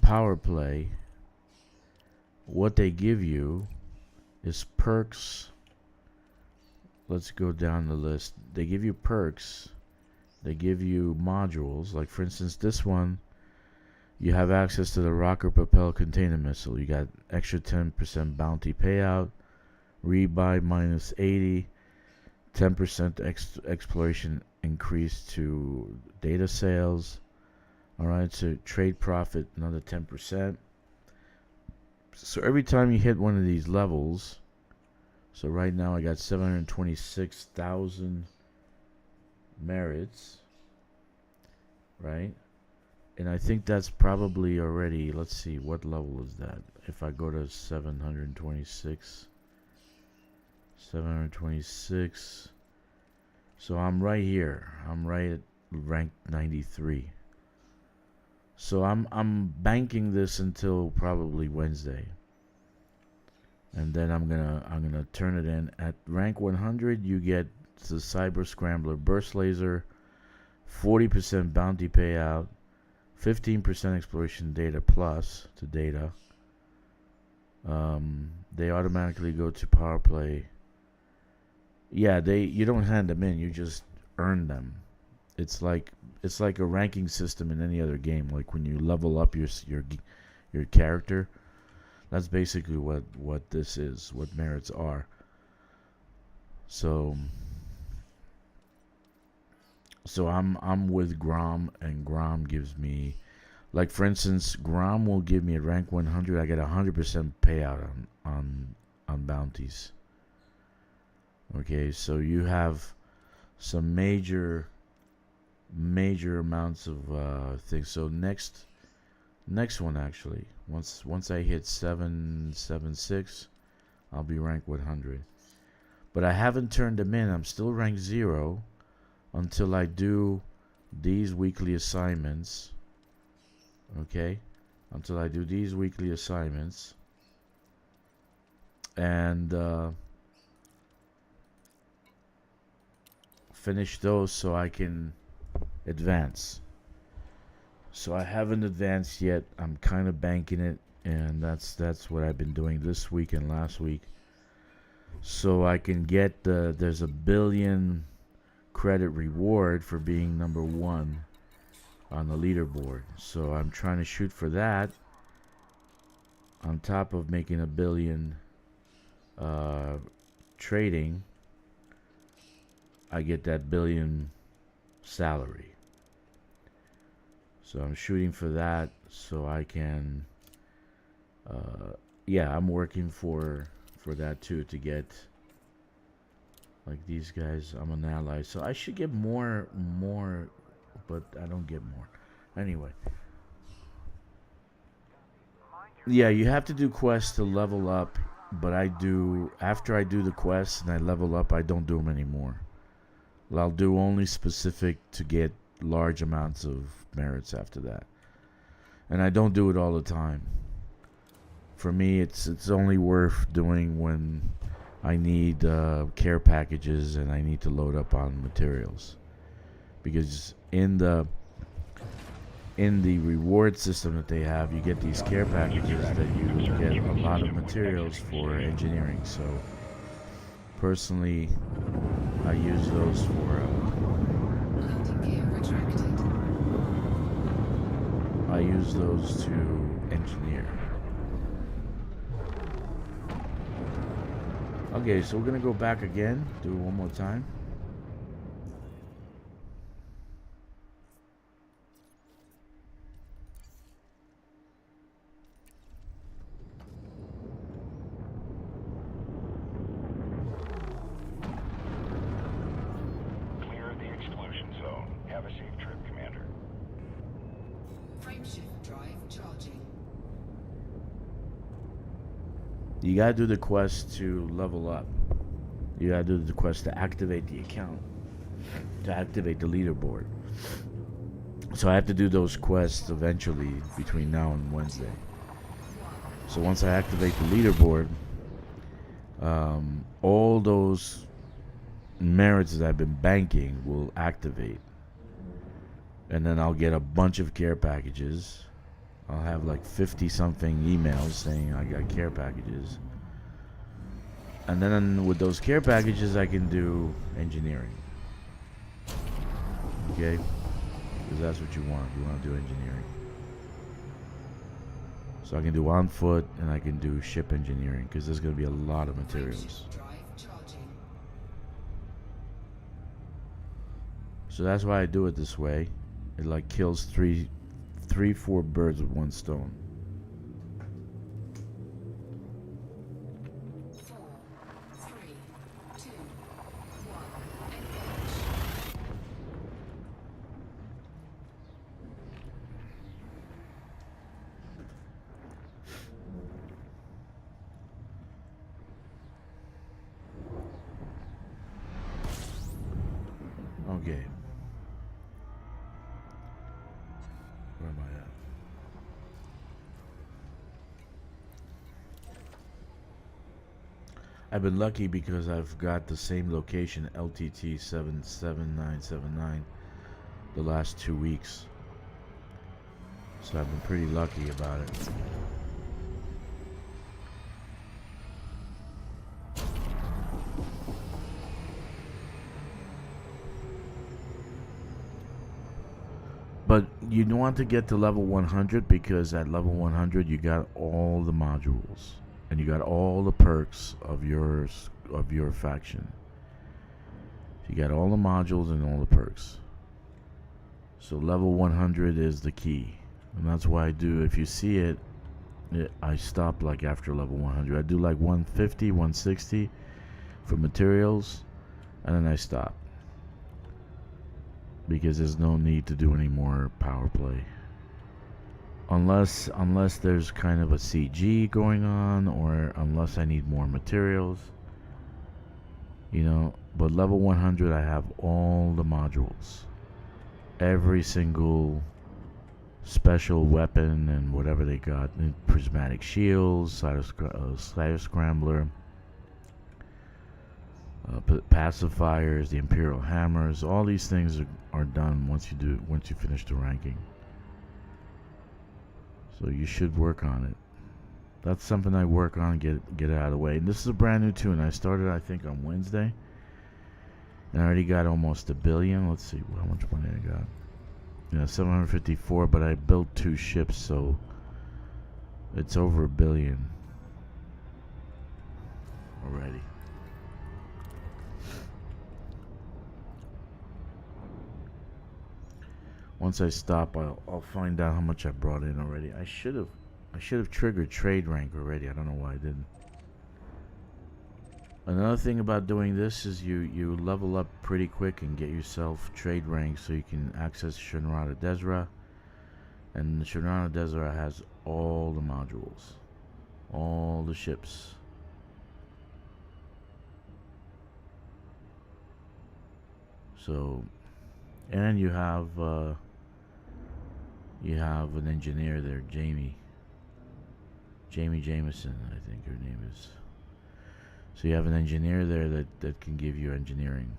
Power Play, what they give you is perks. Let's go down the list. They give you perks. They give you modules. Like for instance, this one, you have access to the rocket propel container missile. You got extra 10% bounty payout, rebuy minus 80, 10% exploration increase to data sales. Alright, so trade profit another 10%. So every time you hit one of these levels, so right now I got 726,000 merits, right? And I think that's probably already, let's see, what level is that? If I go to 726, so I'm right here. I'm right at rank 93. So I'm banking this until probably Wednesday. And then I'm gonna turn it in. At rank 100 you get the Cyber Scrambler Burst Laser, 40% bounty payout, 15% exploration data plus to data. They automatically go to Power Play. Yeah, you don't hand them in, you just earn them. It's like a ranking system in any other game. Like when you level up your character, that's basically what this is, what merits are. So I'm with Grom, and Grom gives me, like for instance, Grom will give me at rank 100. I get 100% payout on bounties. Okay, so you have some major amounts of things. So next one, actually, once I hit 776, I'll be rank 100. But I haven't turned them in. I'm still rank 0 until I do these weekly assignments. Okay, until I do these weekly assignments, and finish those so I can advance. So I haven't advanced yet. I'm kind of banking it, and that's what I've been doing this week and last week, so I can get there's a billion credit reward for being number 1 on the leaderboard. So I'm trying to shoot for that, on top of making a billion trading. I get that billion salary. So I'm shooting for that so I can yeah, I'm working for that too, to get, like these guys, I'm an ally, so I should get more, but I don't get more. Anyway, yeah, you have to do quests to level up, but after I do the quests and I level up, I don't do them anymore. I'll do only specific to get large amounts of merits after that. And I don't do it all the time. For me, it's only worth doing when I need care packages and I need to load up on materials. Because in the reward system that they have, you get these care packages that you get a lot of materials for engineering. So personally, I use those for I use those to engineer. Okay, so we're gonna go back again, do it one more time. Clear the exclusion zone. Have a safe trip, Commander. Frameshift drive charging. You gotta do the quest to level up. You gotta do the quest to activate the account, to activate the leaderboard. So I have to do those quests eventually between now and Wednesday. So once I activate the leaderboard, all those merits that I've been banking will activate. And then I'll get a bunch of care packages. I'll have like 50 something emails saying I got care packages. And then with those care packages, I can do engineering. Okay? Because that's what you want. You want to do engineering. So I can do on foot and I can do ship engineering because there's going to be a lot of materials. Drive charging. So that's why I do it this way. It like kills four birds with one stone. 4, 3, 2, 1. Engage. Okay. Where am I at? I've been lucky because I've got the same location, LTT 77979, the last 2 weeks. So I've been pretty lucky about it. But you want to get to level 100 because at level 100 you got all the modules and you got all the perks of your faction. You got all the modules and all the perks. So level 100 is the key, and that's why I do. If you see it, I stop like after level 100. I do like 150, 160 for materials, and then I stop. Because there's no need to do any more power play. Unless there's kind of a CG going on, or unless I need more materials. You know, but level 100 I have all the modules. Every single special weapon and whatever they got. Prismatic shields, Cyber Scrambler, pacifiers, the Imperial hammers, all these things are done once you finish the ranking. So you should work on it. That's something I work on, get it out of the way. And this is a brand new tune. I started I think on Wednesday, and I already got almost $1 billion. Let's see how much money I got. Yeah, 754, but I built 2 ships, so it's over $1 billion already. Once I stop, I'll find out how much I brought in already. I should have triggered trade rank already. I don't know why I didn't. Another thing about doing this is you level up pretty quick and get yourself trade rank so you can access Shinrata Desra. And the Shinrata Desra has all the modules, all the ships. So, and you have an engineer there, Jamie Jameson, I think her name is. So you have an engineer there that can give you engineering.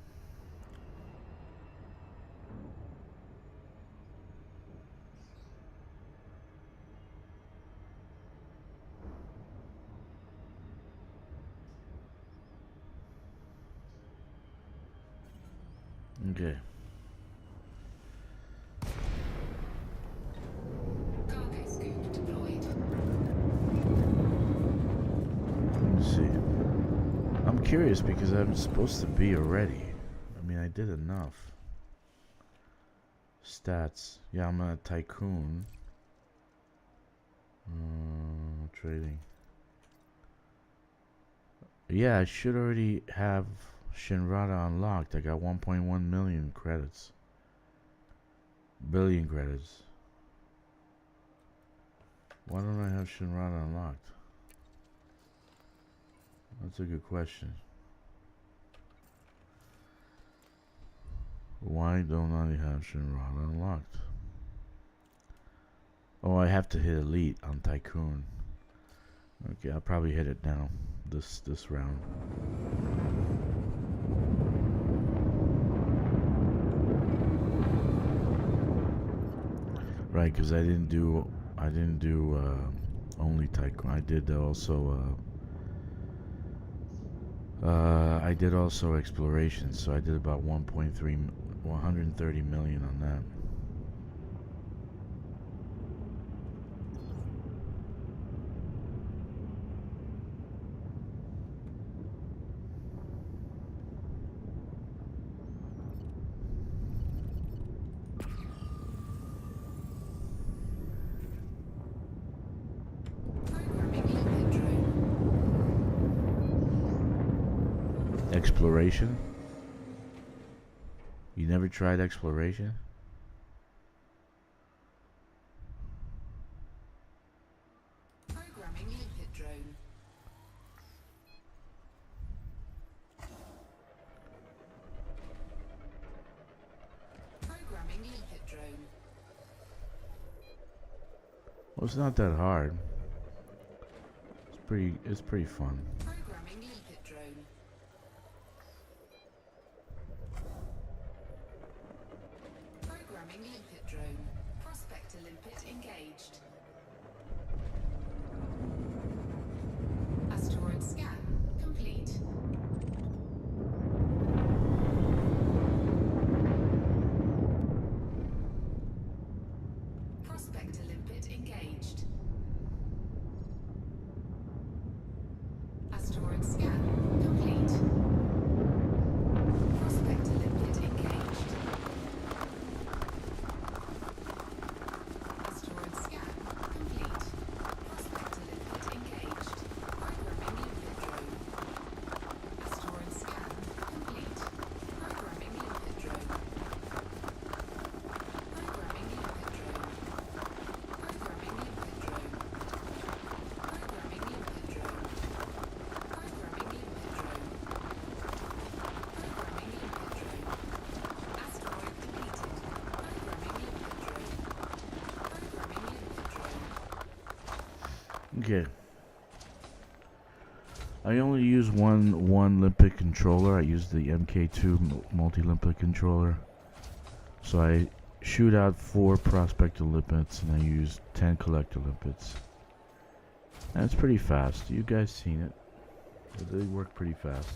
Okay. Cargo scoop deployed. Let's see. I'm curious because I'm supposed to be already. I mean, I did enough. Stats. Yeah, I'm a tycoon. Trading. Yeah, I should already have Shinrata unlocked. I got 1.1 million credits. Billion credits. Why don't I have Shinrata unlocked? That's a good question. Why don't I have Shinrata unlocked? Oh, I have to hit Elite on Tycoon. Okay, I'll probably hit it now. This round. Right, because I didn't do only Tycoon. I did also exploration. So I did about 130 million on that. Programming limpet drone. Exploration? You never tried exploration? Programming limpet drone. Programming limpet drone. Well, it's not that hard. It's pretty fun. Programming limpet drone. Programming limpet drone. Prospector limpet engaged. Asteroid scan complete. Prospector limpet engaged. Asteroid scan complete. Prospector limpet engaged. Asteroid scan complete. Prospector limpet engaged. Programming limpet drone. Asteroid scan complete. Programming limpet drone. Programming limpet drone. Programming limpet drone. Programming limpet drone. Programming limpet drone. Programming limpet drone. Asteroid deleted. Programming limpet drone. Programming limpet drone. Okay. I only use one limpet controller. I use the MK2 multi-limpet controller. So I shoot out 4 prospector limpets and I use 10 collector limpets. And it's pretty fast. You guys seen it. They work pretty fast.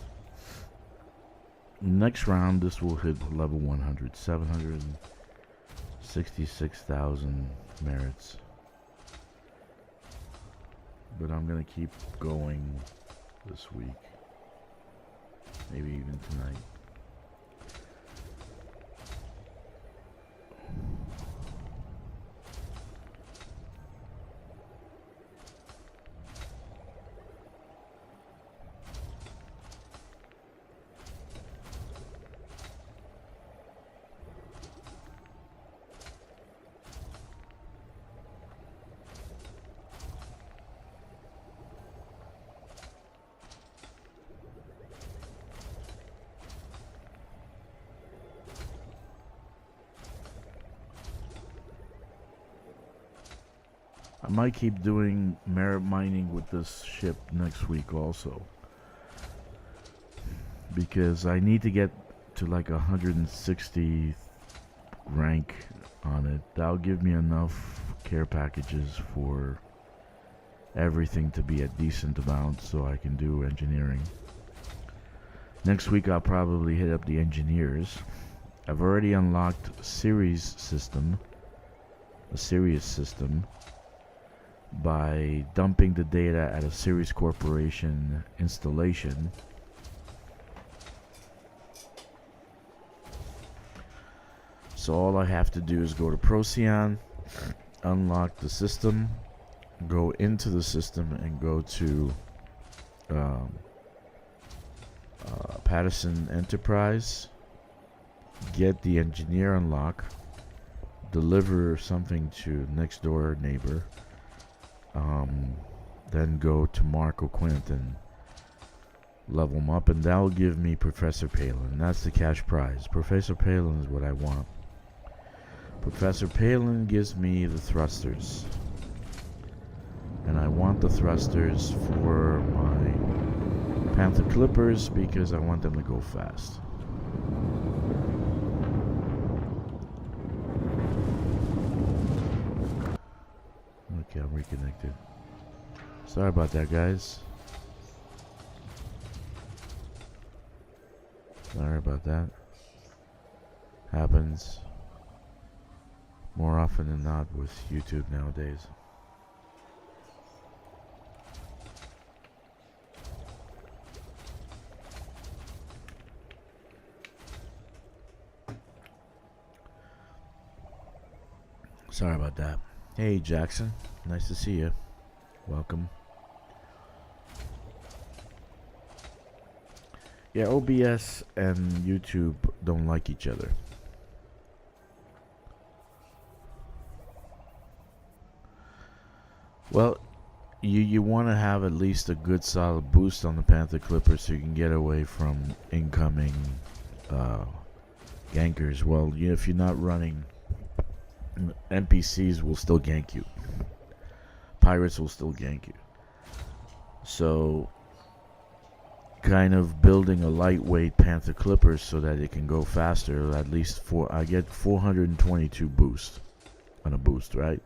Next round, this will hit level 100. 766,000 merits. But I'm gonna keep going this week. Maybe even tonight. I might keep doing merit mining with this ship next week also. Because I need to get to like 160 rank on it. That'll give me enough care packages for everything to be a decent amount so I can do engineering. Next week I'll probably hit up the engineers. I've already unlocked a Sirius system by dumping the data at a Sirius Corporation installation. So all I have to do is go to Procyon, unlock the system, go into the system and go to Patterson Enterprise, get the engineer unlock, deliver something to next door neighbor, then go to Marco Quinton, level him up, and that'll give me Professor Palin. That's the cash prize. Professor Palin is what I want. Professor Palin gives me the thrusters, and I want the thrusters for my Panther Clippers because I want them to go fast. reconnected. Sorry about that, guys. Sorry about that. Happens more often than not with YouTube nowadays. Sorry about that. Hey, Jackson. Nice to see you. Welcome. Yeah, OBS and YouTube don't like each other. Well, you want to have at least a good solid boost on the Panther Clipper so you can get away from incoming gankers. Well, if you're not running, NPCs will still gank you. Pirates will still gank you. So, kind of building a lightweight Panther Clipper so that it can go faster. At least I get 422 boost on a boost, right?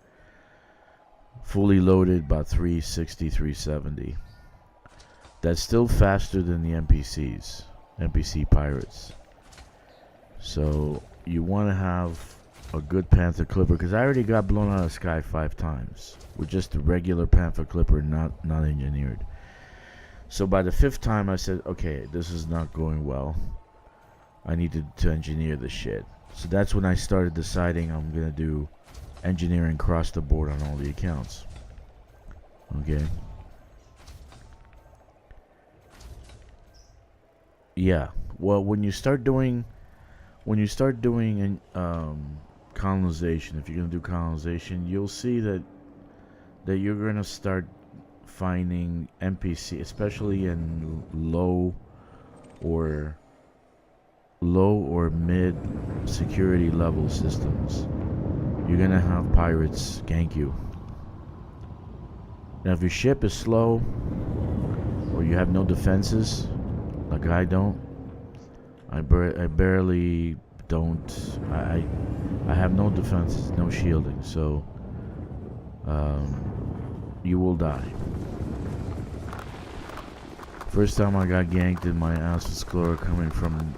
Fully loaded, about 360, 370. That's still faster than the NPC pirates. So you want to have a good Panther Clipper, because I already got blown out of the sky 5 times with just a regular Panther Clipper, not engineered. So by the 5th time I said, okay, this is not going well. I needed to engineer the shit. So that's when I started deciding I'm gonna do engineering across the board on all the accounts. Okay. Yeah. Well, when you start doing colonization, if you're gonna do colonization, you'll see that you're gonna start finding NPC, especially in low or mid security level systems. You're gonna have pirates gank you. Now, if your ship is slow or you have no defenses, like I don't, I barely don't. I have no defenses, no shielding, so you will die. First time I got ganked in my ass was Sclora coming from,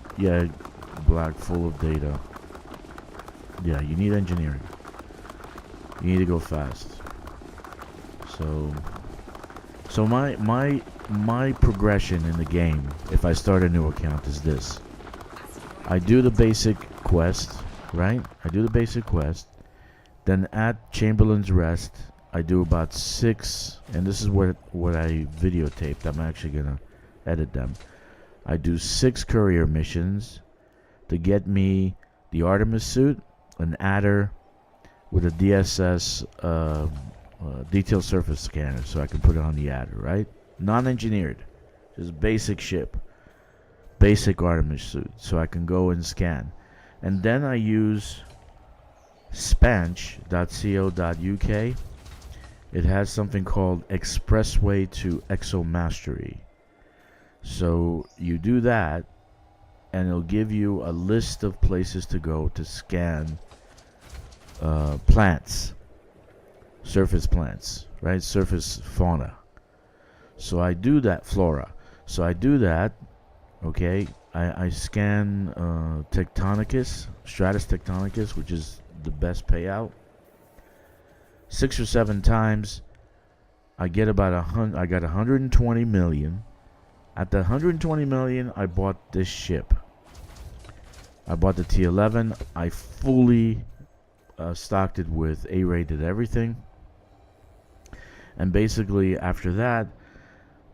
black, full of data. Yeah, you need engineering. You need to go fast. So my progression in the game, if I start a new account, is this. I do the basic quest, right? I do the basic quest. Then at Chamberlain's Rest, I do about 6, and this is what I videotaped. I'm actually gonna edit them. I do 6 courier missions to get me the Artemis suit, an adder with a DSS detailed surface scanner, so I can put it on the adder, right? Non-engineered, just basic ship, basic Artemis suit, so I can go and scan. And then I use spanch.co.uk. It has something called Expressway to Exomastery. So you do that, and it'll give you a list of places to go to scan plants, surface plants, right? Surface fauna. So I do that, flora. So I do that, okay? I scan Stratus Tectonicus, which is the best payout. 6 or 7 times. I get about I got 120 million. At the 120 million, I bought this ship. I bought the T11. I fully stocked it with A-rated everything. And basically, after that,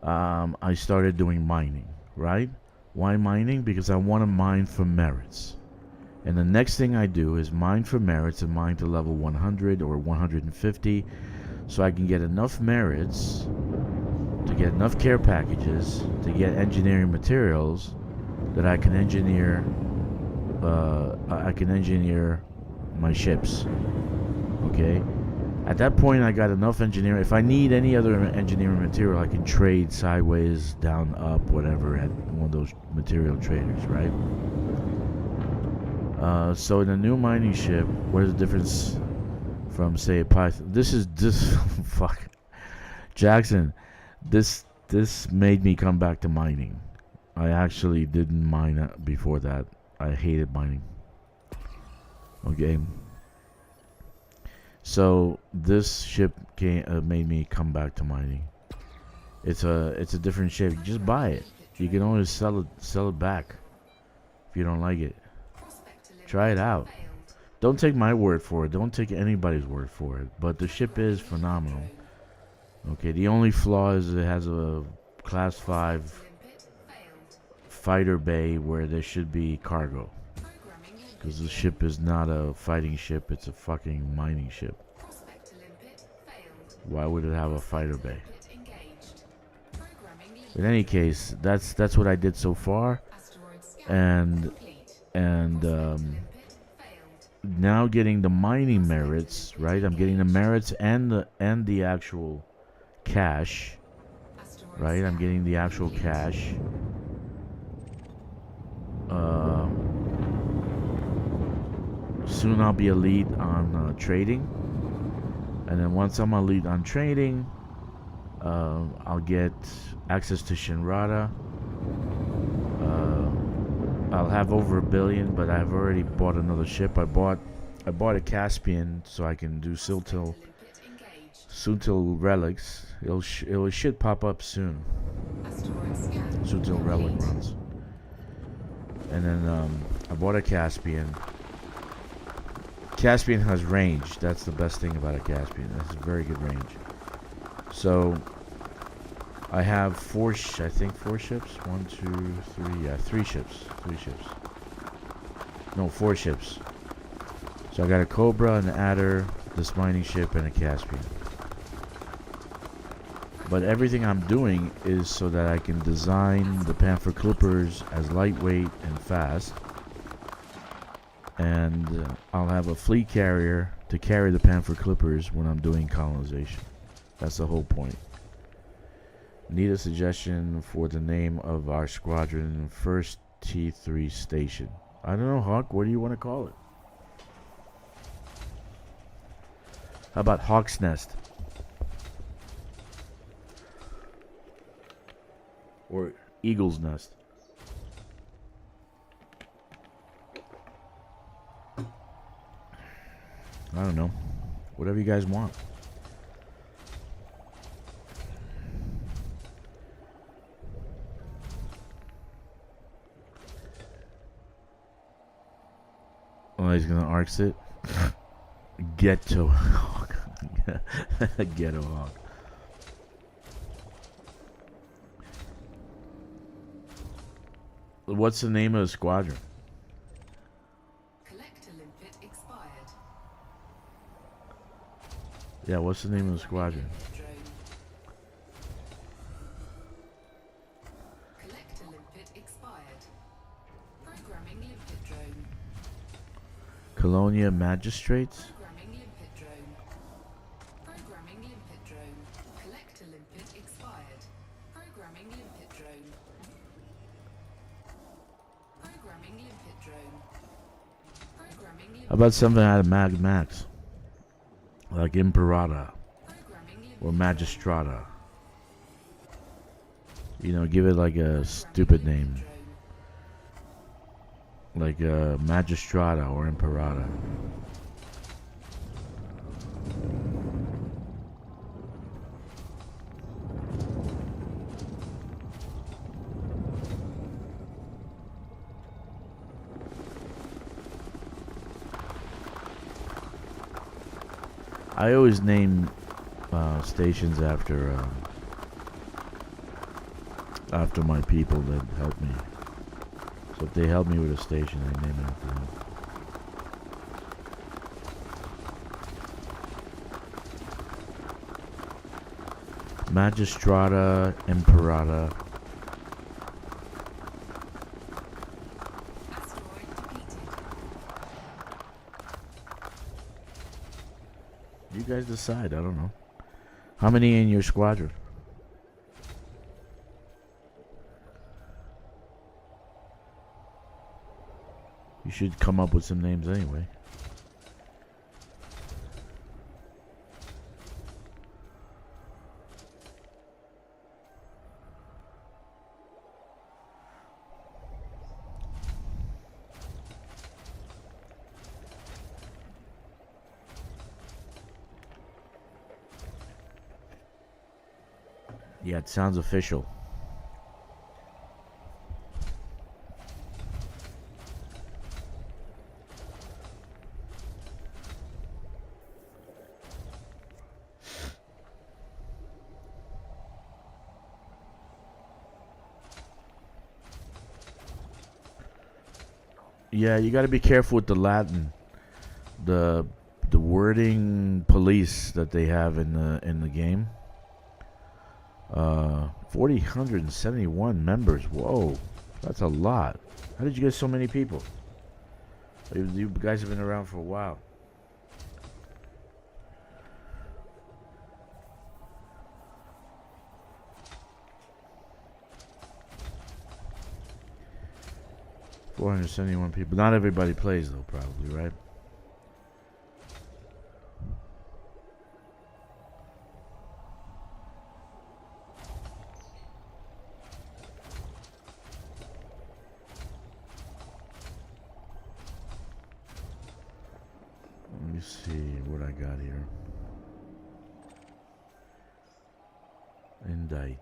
I started doing mining, right? Why mining? Because I want to mine for merits. And the next thing I do is mine for merits and mine to level 100 or 150, so I can get enough merits to get enough care packages to get engineering materials that I can engineer my ships. Okay? At that point, I got enough engineering. If I need any other engineering material, I can trade sideways, down, up, whatever at one of those material traders, right? So in a new mining ship, what is the difference from say Python. This is this fuck Jackson. This made me come back to mining. I actually didn't mine before that. I hated mining. Okay. So this ship made me come back to mining. It's a different ship. You just buy it. You can always sell it back if you don't like it. Try it out. Don't take my word for it. Don't take anybody's word for it. But the ship is phenomenal. Okay, the only flaw is it has a class 5 fighter bay where there should be cargo. Because the ship is not a fighting ship, it's a fucking mining ship. Why would it have a fighter bay? In any case, that's what I did so far. And now getting the mining merits, right? I'm getting the merits and the actual cash, right? I'm getting the actual cash. Soon I'll be elite on trading, and then once I'm elite on trading, I'll get access to Shinrata. I'll have over $1 billion, but I've already bought another ship. I bought a Caspian so I can do Siltil relics. It should pop up soon. Siltil relic runs. And then I bought a Caspian. Caspian has range. That's the best thing about a Caspian. That's a very good range. So I have four ships. 1, 2, 3. Yeah, 3 ships. 3 ships. No, 4 ships. So I got a Cobra, an Adder, this mining ship, and a Caspian. But everything I'm doing is so that I can design the Panther Clippers as lightweight and fast. And I'll have a fleet carrier to carry the Panther Clippers when I'm doing colonization. That's the whole point. Need a suggestion for the name of our squadron, first T3 station. I don't know, Hawk. What do you want to call it? How about Hawk's Nest? Or Eagle's Nest? I don't know. Whatever you guys want. Oh, he's gonna arcs it. Ghetto Hawk. Ghetto Hawk. What's the name of the squadron? Yeah, what's the name of the squadron? Colonia Magistrates? How about something out of Mag Max? Like Imperata or Magistrata. You know, give it like a stupid name. Like Magistrata or Imperata. I always name stations after my people that help me. So if they help me with a station, I name it after them. Magistrata, Imperata. You guys decide. I don't know. How many in your squadron? You should come up with some names anyway. Yeah, it sounds official. Yeah, you got to be careful with the Latin, the wording police that they have in the game. 471 members. Whoa, that's a lot. How did you get so many people? You guys have been around for a while. $471 people. Not everybody plays though, probably, right? Let me see what I got here. Indite.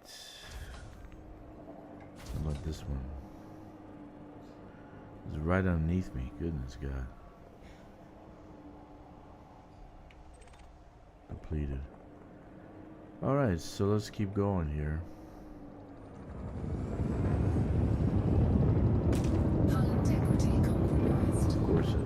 How about this one? It's right underneath me. Goodness God. Completed. Alright, so let's keep going here. Hull integrity compromised. Of course it is.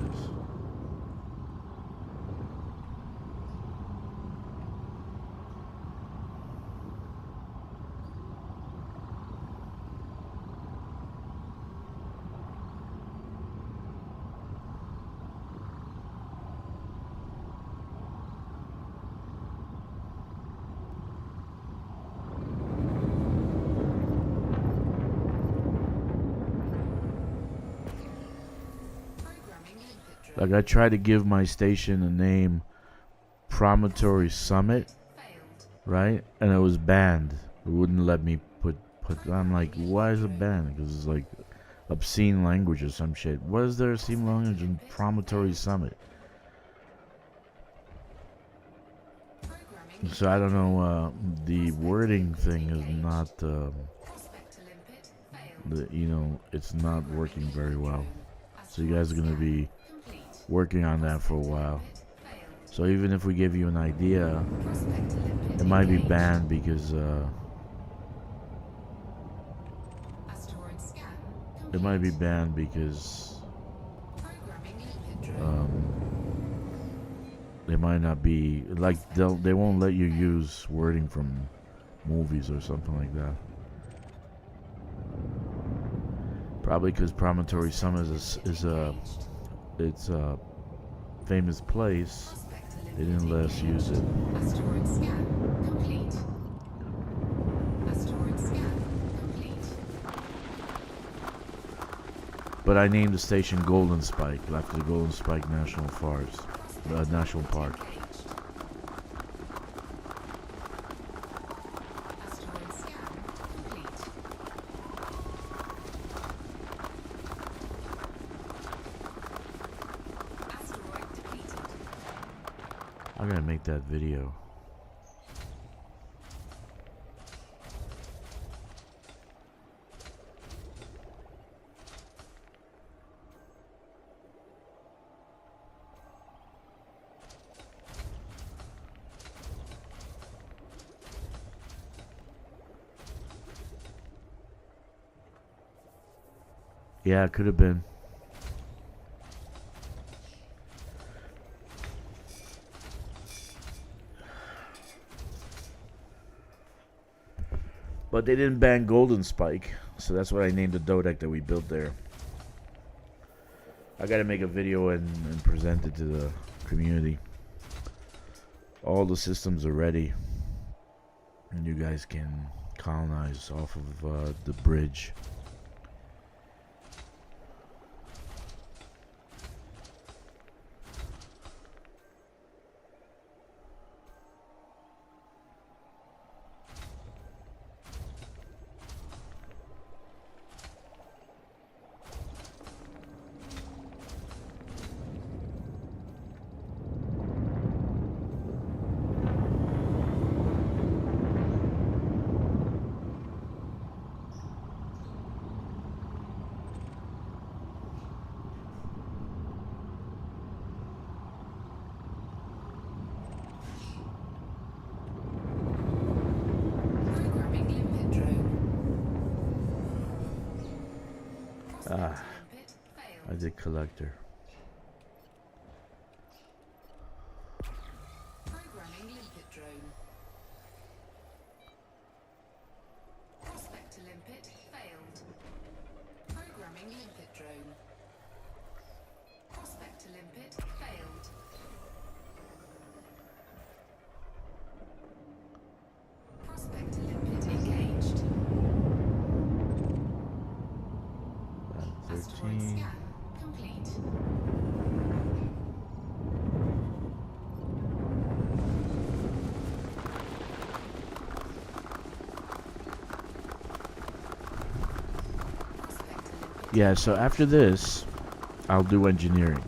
Like, I tried to give my station a name, Promontory Summit, right? And it was banned. It wouldn't let me put. I'm like, why is it banned? Because it's like obscene language or some shit. What is there obscene language in Promontory Summit? So I don't know. The wording thing is not. It's not working very well. So you guys are gonna be working on that for a while. So even if we give you an idea, it might be banned because they might not be like they won't let you use wording from movies or something like that. Probably because Promontory Summit is a famous place. They didn't let us use it. Asteroid scan complete. Asteroid scan complete. But I named the station Golden Spike after the Golden Spike National Forest, National Park. Asteroid scan complete. Asteroid depleted. I'm gonna make that video. Yeah, it could have been. But they didn't ban Golden Spike, so that's what I named the dodec that we built there. I gotta make a video and present it to the community. All the systems are ready, and you guys can colonize off of the bridge. the collector. Programming limpet drone. Prospect to limpet failed. Programming limpet drone. Prospect to limpet failed. Prospect to limpet engaged. Asteroid 13. scan complete. Prospect to limpet Yeah, so after this, I'll do engineering.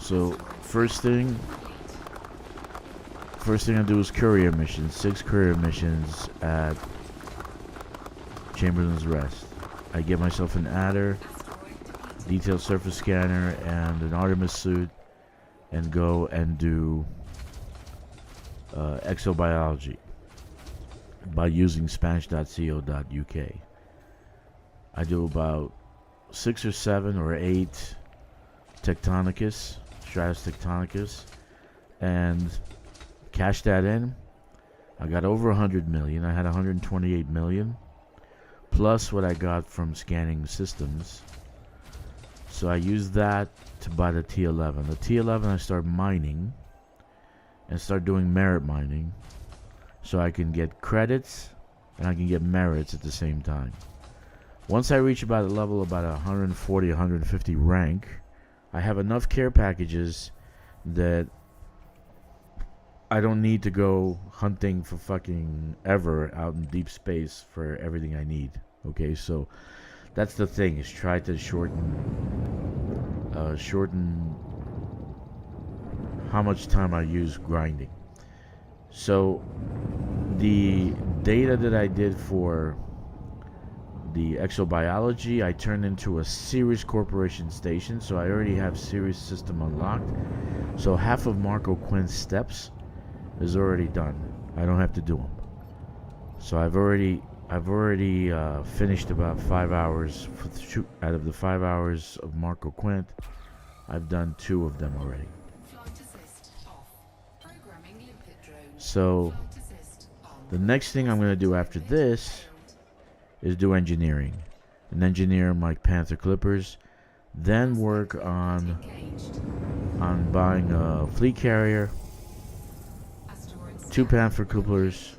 So complete. first thing I do is courier missions. 6 courier missions at Chamberlain's Rest. I get myself an adder, Asteroid depleted. detailed surface scanner, and an Artemis suit, and go and do exobiology by using spanish.co.uk. I do about 6 or 7 or 8 Tectonicus, Stratus Tectonicus, and cash that in. I got over 100 million. I had 128 million, plus what I got from scanning systems. So I used that to buy the T11. The T11 I start mining and start doing merit mining, so I can get credits and I can get merits at the same time. Once I reach about a level about 140, 150 rank, I have enough care packages that I don't need to go hunting for fucking ever out in deep space for everything I need. Okay, so that's the thing, is try to shorten how much time I use grinding. So the data that I did for the exobiology, I turned into a Ceres Corporation station, so I already have Ceres system unlocked. So half of Marco Quinn's steps is already done. I don't have to do them. So I've already finished about 5 hours out of the 5 hours of Marco Quint. I've done 2 of them already. Flight assist off. Programming limpet drone. So Flight assist on. the next thing I'm going to do after this is do engineering, and engineer my Panther Clippers, then work on Engaged. buying a fleet carrier, Asteroid 2 scan. Panther Clippers,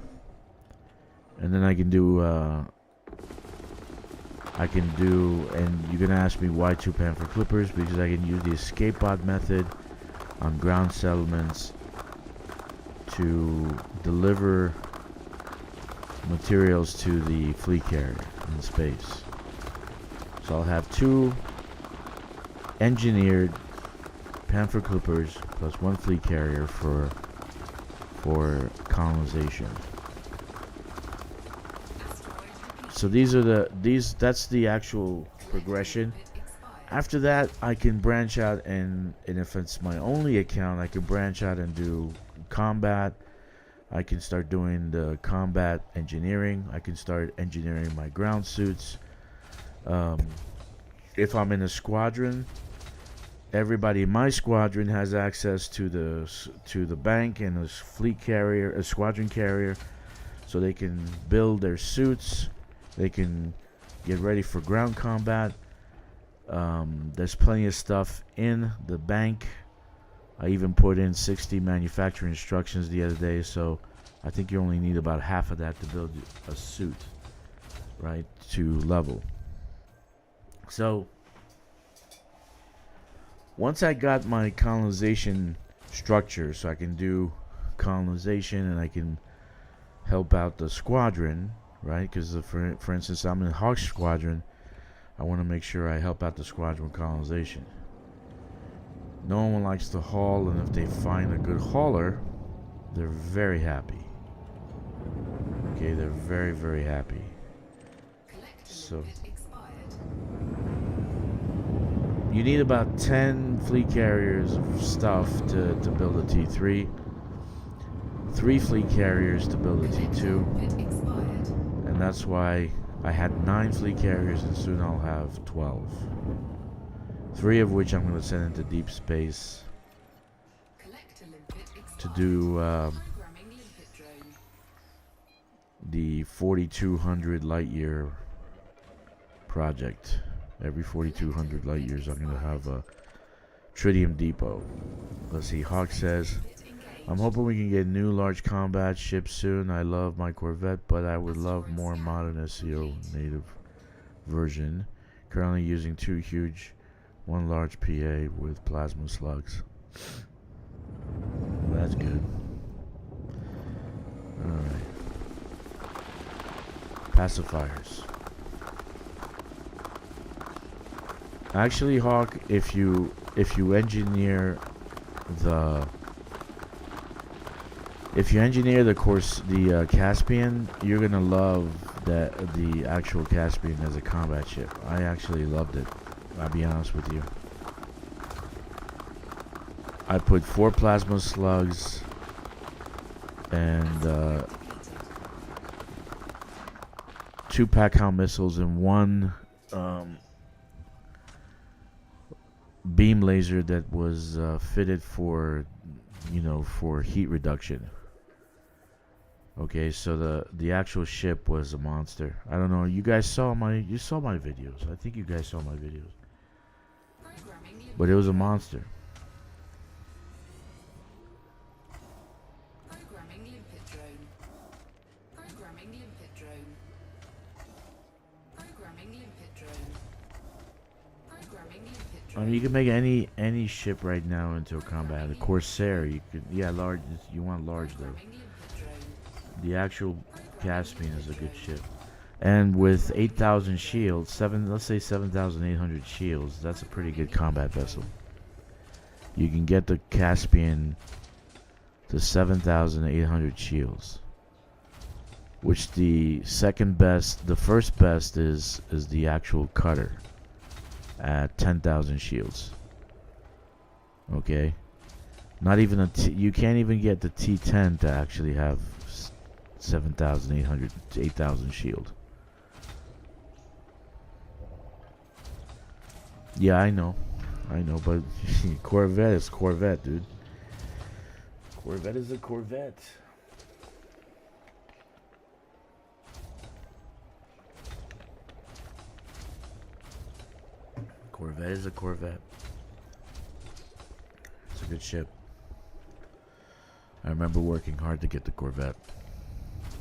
and then I can do, and you're gonna ask me why 2 Panther Clippers, because I can use the escape pod method on ground settlements to deliver materials to the fleet carrier in space. So I'll have 2 engineered Panther Clippers plus 1 fleet carrier for colonization. So that's the actual progression. After that, I can branch out, and if it's my only account, I can branch out and do combat. I can start doing the combat engineering. I can start engineering my ground suits. If I'm in a squadron, everybody in my squadron has access to the bank and a fleet carrier, a squadron carrier, so they can build their suits. They can get ready for ground combat. There's plenty of stuff in the bank. I even put in 60 manufacturing instructions the other day, so I think you only need about half of that to build a suit, right, to level. So once I got my colonization structure, so I can do colonization and I can help out the squadron, right, because for instance, I'm in Hawk Squadron. I want to make sure I help out the squadron with colonization. No one likes to haul, and if they find a good hauler, they're very happy. Okay, they're very, very happy. So you need about 10 fleet carriers of stuff to build a T3, 3 fleet carriers to build a T2, and that's why I had 9 fleet carriers, and soon I'll have 12. 3 of which I'm going to send into deep space Collector limpet to expired. do Programming limpet drone. the 4,200 light year project. Every 4,200 light years, I'm going to have a tritium depot. Let's see. Hawk says, Limpet engaged. I'm hoping we can get new large combat ships soon. I love my Corvette, but I would love more modern SEO native version. Currently using 2 huge, 1 large PA with plasma slugs. Well, that's good. Alright. Pacifiers. Actually, Hawk, if you engineer the Caspian, you're gonna love the actual Caspian as a combat ship. I actually loved it. I'll be honest with you. I put 4 plasma slugs and 2 Pac-Hound missiles and 1 beam laser that was fitted for, for heat reduction. Okay, so the actual ship was a monster. I don't know. You saw my videos. I think you guys saw my videos. Programming limpet But it was a drone. monster. Programming limpet drone. Programming limpet drone. Programming limpet drone. Programming limpet I drone. mean, you can make any ship right now into a combat. The Corsair, you could, large. You want large though. Programming limpet drone. The actual Caspian is a good ship. And with 8,000 shields, let's say 7,800 shields, that's a pretty good combat vessel. You can get the Caspian to 7,800 shields. Which the first best is the actual cutter at 10,000 shields. Okay? Not even you can't even get the T10 to actually have 7,800 to 8,000 shield. Yeah, I know, but Corvette is Corvette, dude. Corvette is a Corvette. Corvette is a Corvette. It's a good ship. I remember working hard to get the Corvette.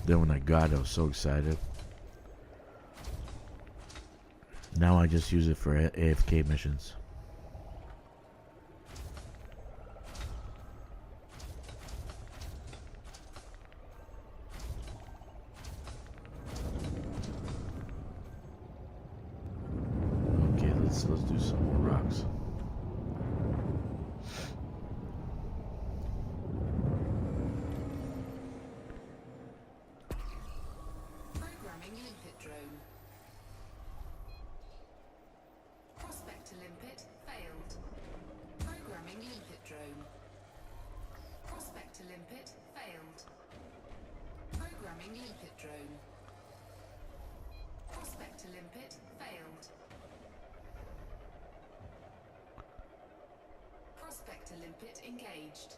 Then when I got it, I was so excited. Now I just use it for AFK missions. Okay, let's do some more rocks. Programming limpet drone. Prospector limpet failed. Programming limpet drone. Prospector limpet failed. Programming limpet drone. Prospector limpet failed. Prospector limpet engaged.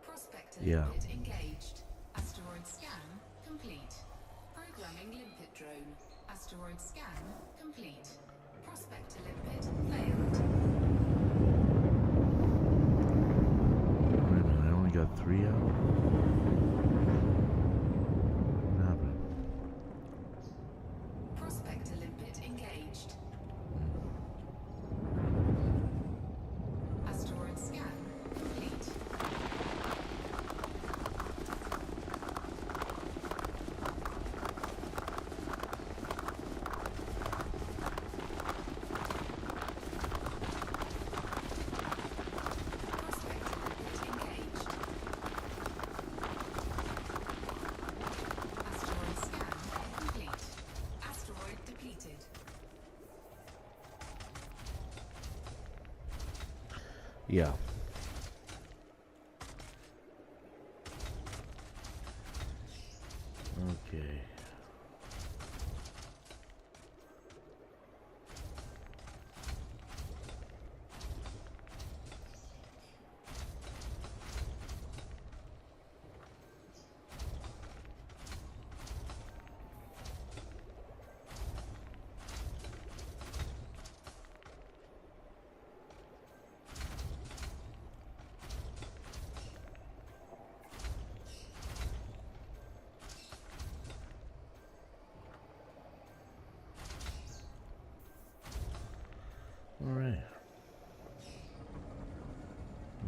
Prospector Yeah. limpet engaged. Asteroid scan complete. Programming limpet drone. Asteroid scan complete. Prospector limpet failed. Wait a minute, I only got 3 out. What happened? Prospector limpet engaged. Asteroid scan complete. Yeah. Okay.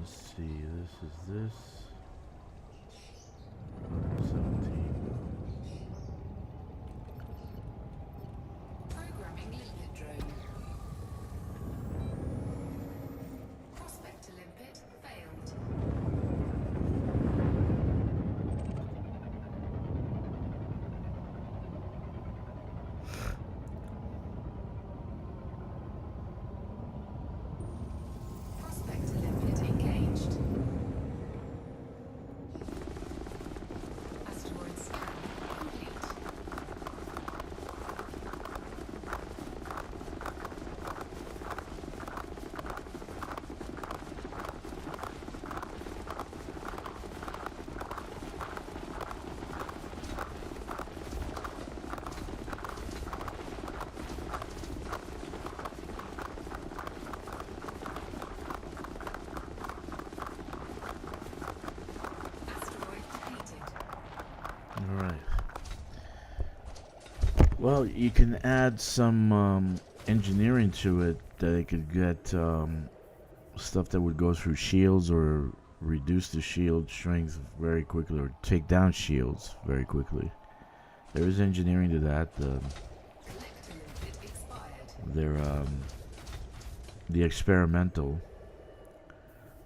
Let's see. This is this. 117. Programming limpet drone. Prospect to limpet failed. Prospect to limpet engaged. Asteroid scan complete. Asteroid depleted. All right. Well, you can add some engineering to it that it could get stuff that would go through shields or reduce the shield strength very quickly or take down shields very quickly. There is engineering to that. Collector limpet expired. They're the experimental.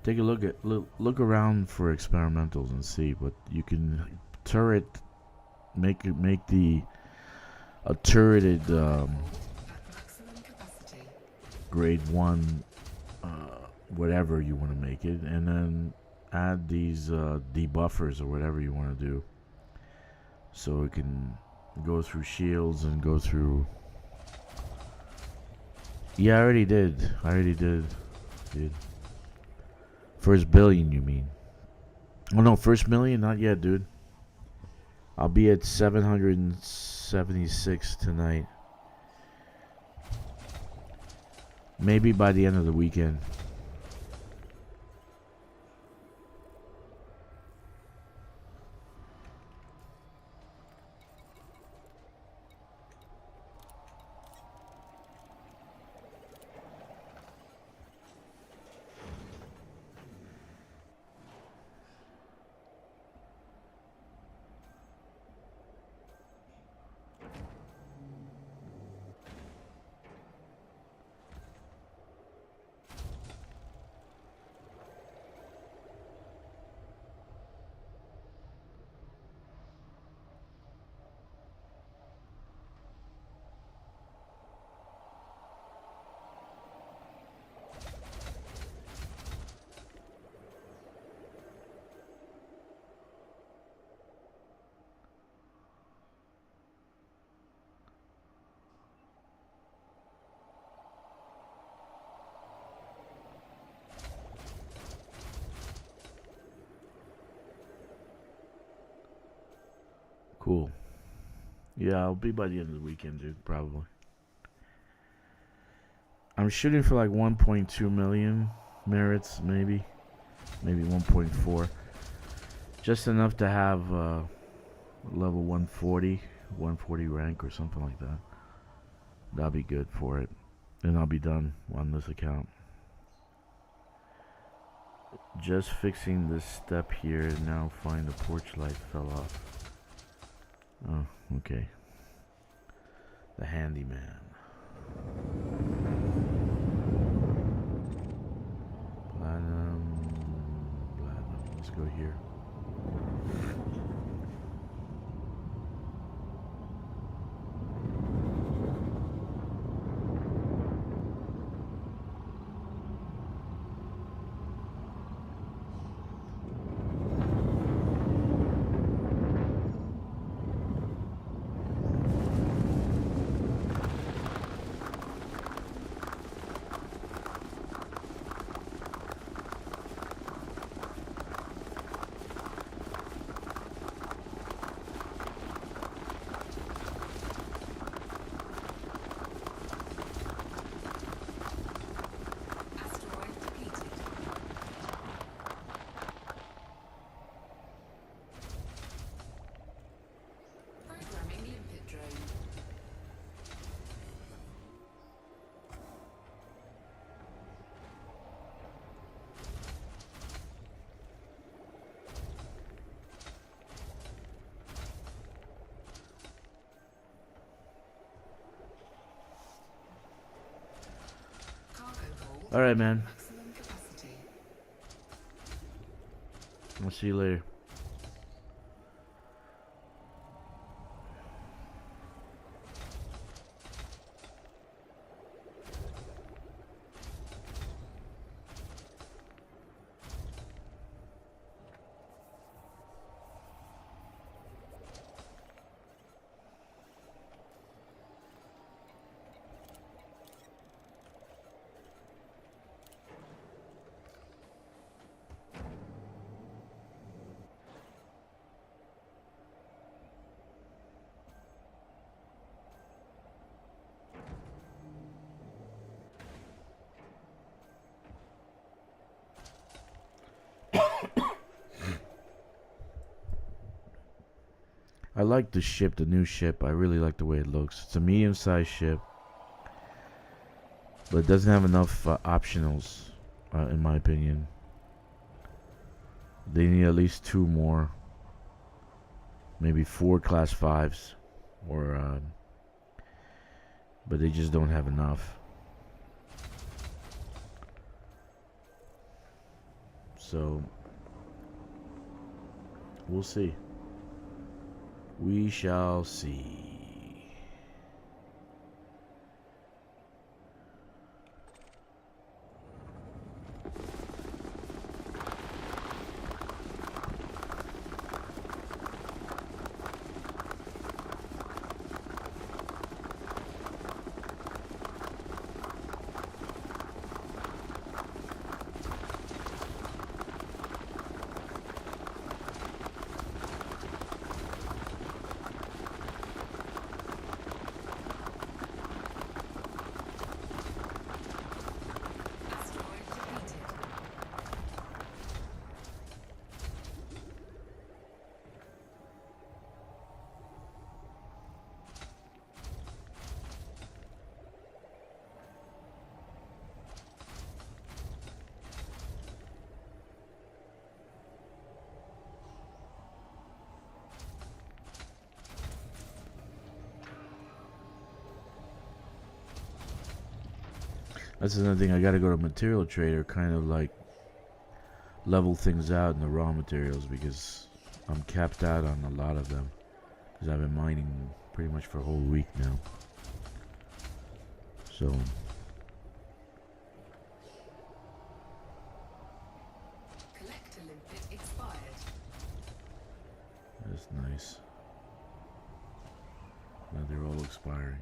Take a look at look around for experimentals and see, but you can turret make the a turreted At maximum capacity. grade 1 whatever you want to make it, and then add these debuffers or whatever you want to do so it can go through shields and go through. Yeah, I already did, dude. First billion, you mean? Oh no, first million, not yet, dude. I'll be at 776 tonight. Maybe by the end of the weekend. Cool. Yeah, I'll be by the end of the weekend, dude, probably. I'm shooting for like 1.2 million merits, maybe 1.4. Just enough to have level 140 rank or something like that. That'll be good for it. And I'll be done on this account. Just fixing this step here. Now find the porch light fell off. Oh, okay. The handyman. Platinum. Let's go here. Alright, man. Maximum capacity. I'll see you later. I like the ship, the new ship. I really like the way it looks. It's a medium-sized ship, but it doesn't have enough optionals, in my opinion. They need at least 2 more, maybe 4 class 5s, or but they just don't have enough. So we'll see. We shall see. Asteroid depleted. That's another thing. I gotta go to material trader, kind of like level things out in the raw materials, because I'm capped out on a lot of them. Because I've been mining pretty much for a whole week now. So Collector limpet expired. that's nice. Now they're all expiring.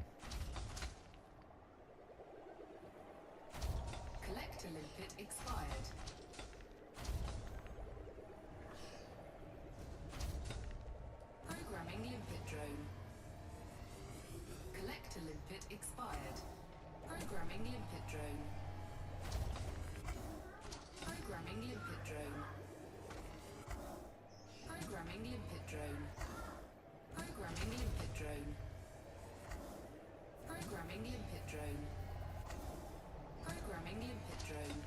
Collector limpet expired. Programming limpet drone. Collector limpet expired. Programming limpet drone. Programming limpet drone. Programming limpet drone. Programming limpet drone. Programming limpet drone. Programming limpet drone.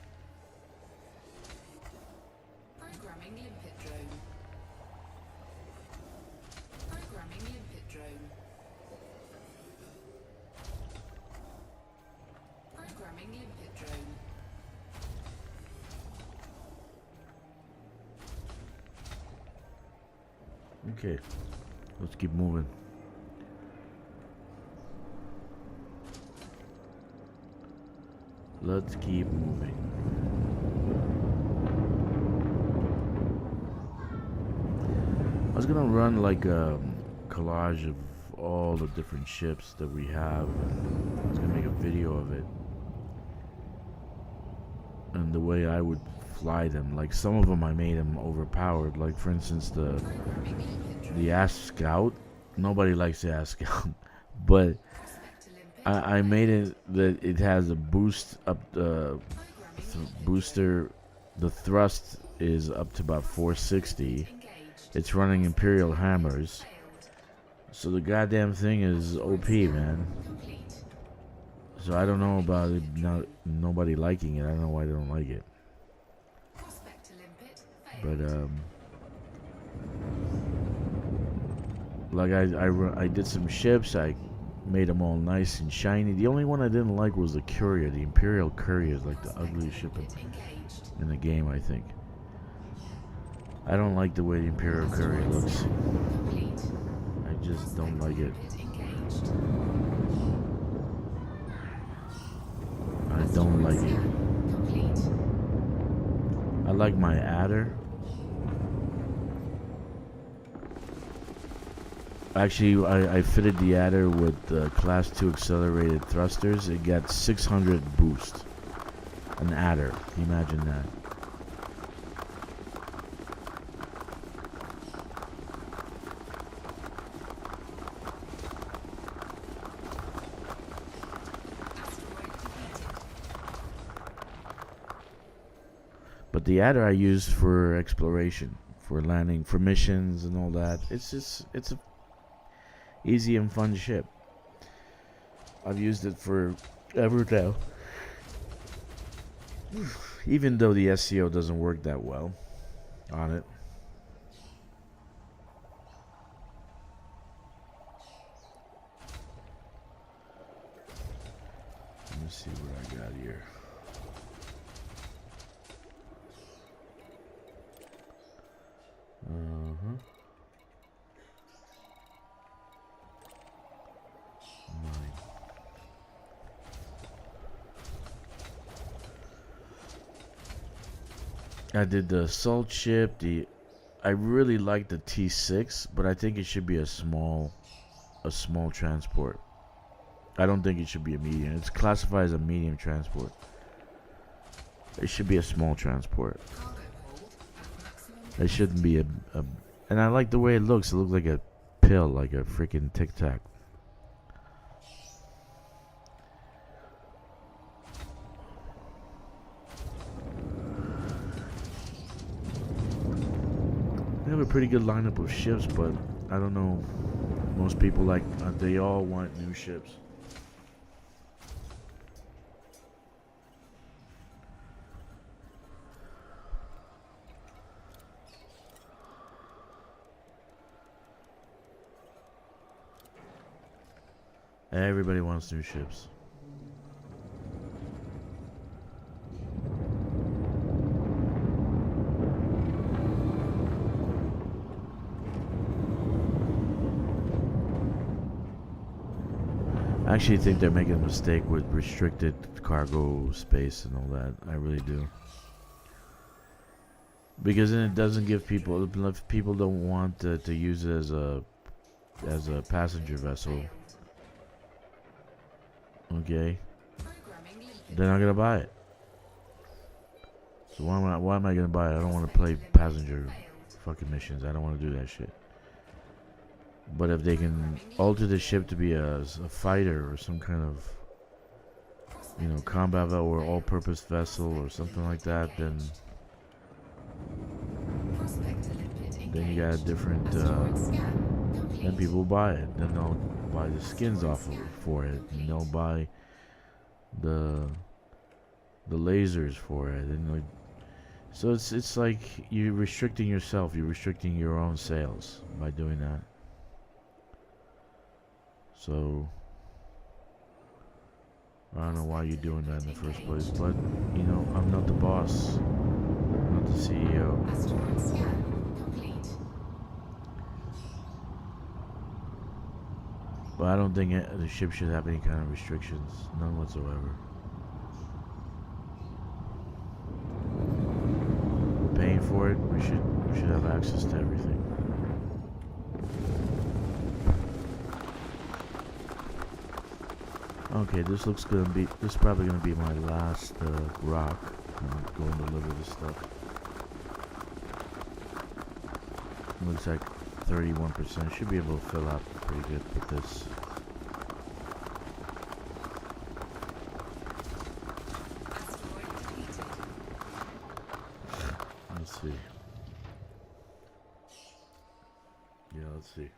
Programming limpet drone. Programming limpet drone. Programming limpet drone. Okay, let's keep moving. Let's keep moving. I was gonna run like a collage of all the different ships that we have. I was gonna make a video of it and the way I would fly them. Like some of them I made them overpowered. Like for instance Programming limpet drone. the Ass Scout. Nobody likes the Ass Scout, but Prospector limpet. I made it that it has a boost up Programming booster. The thrust is up to about 460. engaged. It's running Imperial hammers, Failed. so the goddamn thing is OP, man. Complete. So I don't know about it, nobody liking it. I don't know why they don't like it, Prospector limpet failed. but like I did some ships. I made them all nice and shiny. The only one I didn't like was the Courier. The Imperial Courier is like the ugliest ship in the game, I think. I don't like the way the Imperial Courier looks. I just don't like it. I don't like it. I like my adder. Actually, I fitted the adder with class 2 accelerated thrusters. It got 600 boost. An adder. Can you imagine that? But the adder I used for exploration, for landing, for missions and all that. It's a easy and fun ship. I've used it for ever now. Even though the SEO doesn't work that well on it. Let me see what I got here. I did the assault ship. I really like the T6, but I think it should be a small transport. I don't think it should be a medium. It's classified as a medium transport. It should be a small transport. It shouldn't be a and I like the way it looks. It looks like a pill, like a freaking Tic Tac. They have a pretty good lineup of ships, but I don't know. Most people they all want new ships. Everybody wants new ships. I actually think they're making a mistake with restricted cargo space and all that. I really do. Because then it doesn't give people, if people don't want to use it as a passenger vessel, okay, they're not gonna buy it. So why am I gonna buy it? I don't want to play passenger fucking missions. I don't want to do that shit. But if they can alter the ship to be a fighter or some kind of, combat vessel or all-purpose vessel or something like that, then you got a different. Then people will buy it. Then they'll buy the skins off of it for it, and they'll buy the lasers for it, and so it's like you're restricting yourself. You're restricting your own sales by doing that. So I don't know why you're doing that in the first place, but I'm not the boss. I'm not the CEO. But I don't think the ship should have any kind of restrictions, none whatsoever. We're paying for it. We should have access to everything. Okay, this is probably gonna be my last rock. I'm going to deliver this stuff. Looks like 31%. Should be able to fill up pretty good with this. Let's see. Yeah, let's see.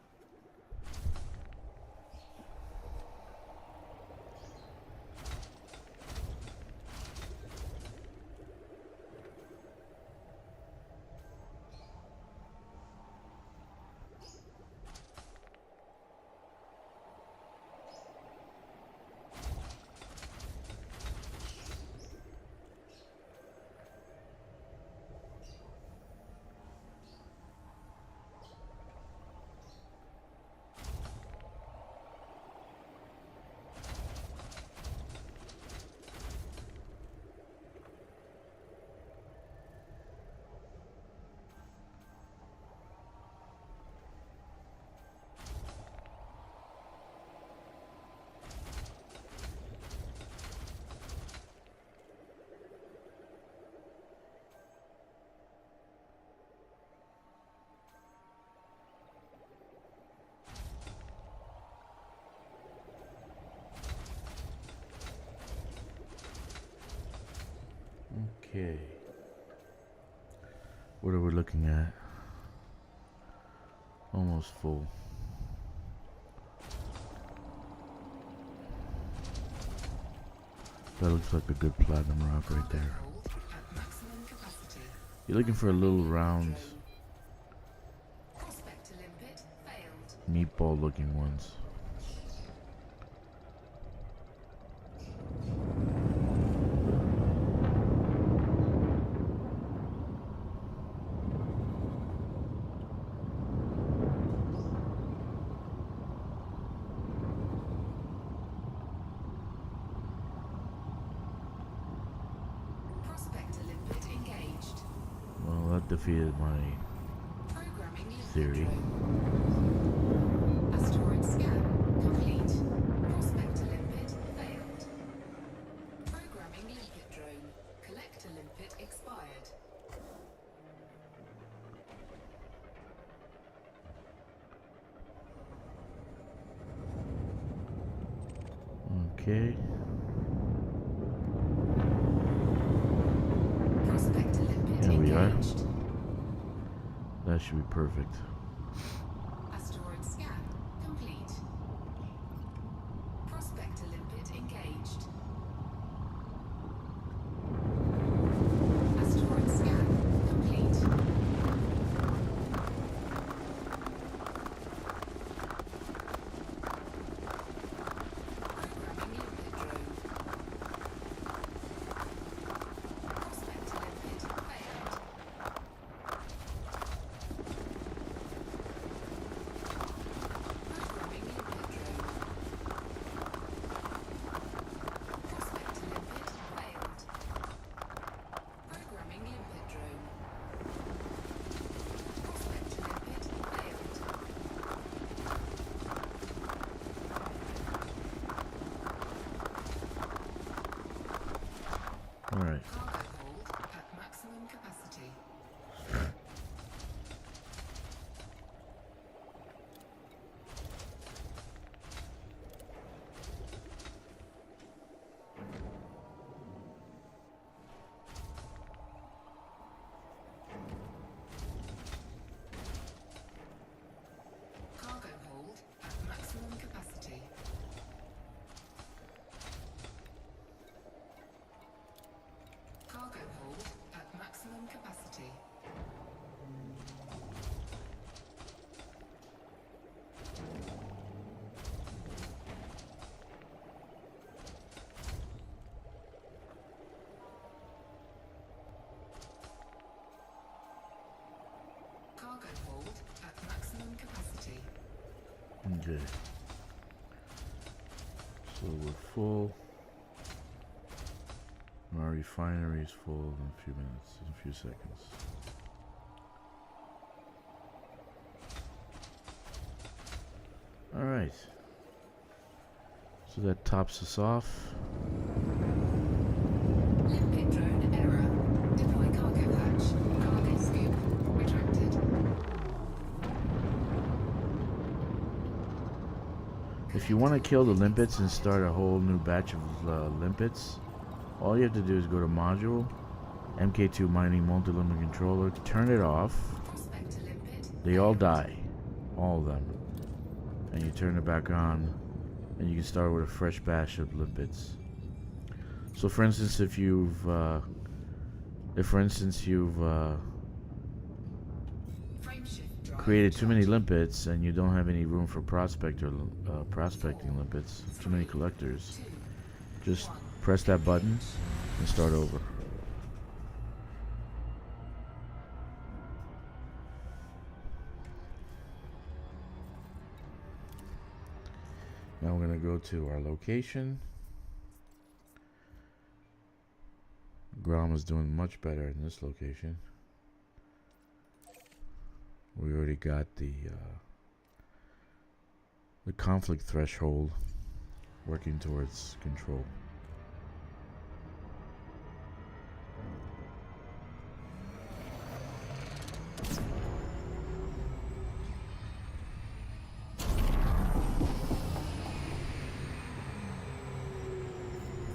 Okay. What are we looking at? Almost full. That looks like a good platinum rock right there. Hold at maximum capacity. You're looking for a little round, Prospect to limpet failed. meatball looking ones. Prospect to limpet engaged. Well, that defeated my Programming limpet theory. drone. Asteroid scan complete. Prospect to limpet failed. Programming limpet drone. Collector limpet expired. Okay. Prospect to limpet There we are. engaged. That should be perfect. Asteroid scan complete. Prospect to limpet engaged. Asteroid scan complete. Programming limpet drone. Prospect to limpet failed. Programming limpet drone. Prospect to limpet failed. Programming limpet drone. Prospect to limpet failed. Alright. Cargo hold at maximum capacity. Cargo hold at maximum capacity. Cargo hold at maximum capacity. Cargo hold at maximum capacity. Okay. So we're full. Our refinery is full in a few minutes, in a few seconds. Alright. So that tops us off. Limpet drone error. Deploy cargo hatch. Cargo scoop retracted. If you want to kill the limpets and start a whole new batch of limpets, all you have to do is go to Module, MK2 Mining Multi-Limit Controller, turn it off. Prospect to limpet. They all die. All of them. And you turn it back on, and you can start with a fresh batch of limpets. So for instance, if for instance you've Frame shift drive created too many charging. limpets and you don't have any room for prospecting limpets, too many collectors, just press that button and start over. Now we're going to go to our location. Grom is doing much better in this location. We already got the conflict threshold working towards control.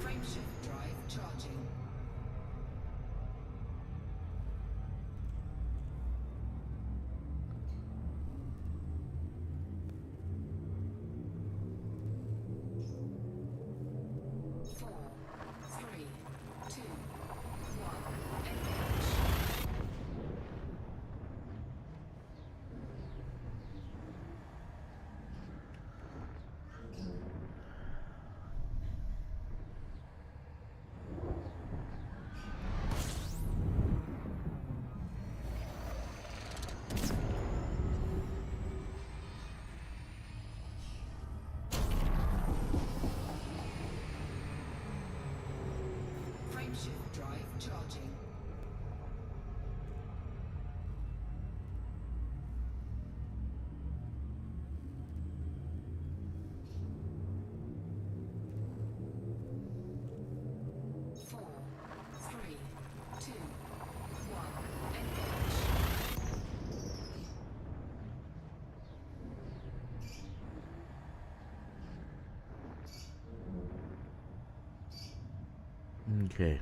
Frame shift drive charging. Okay.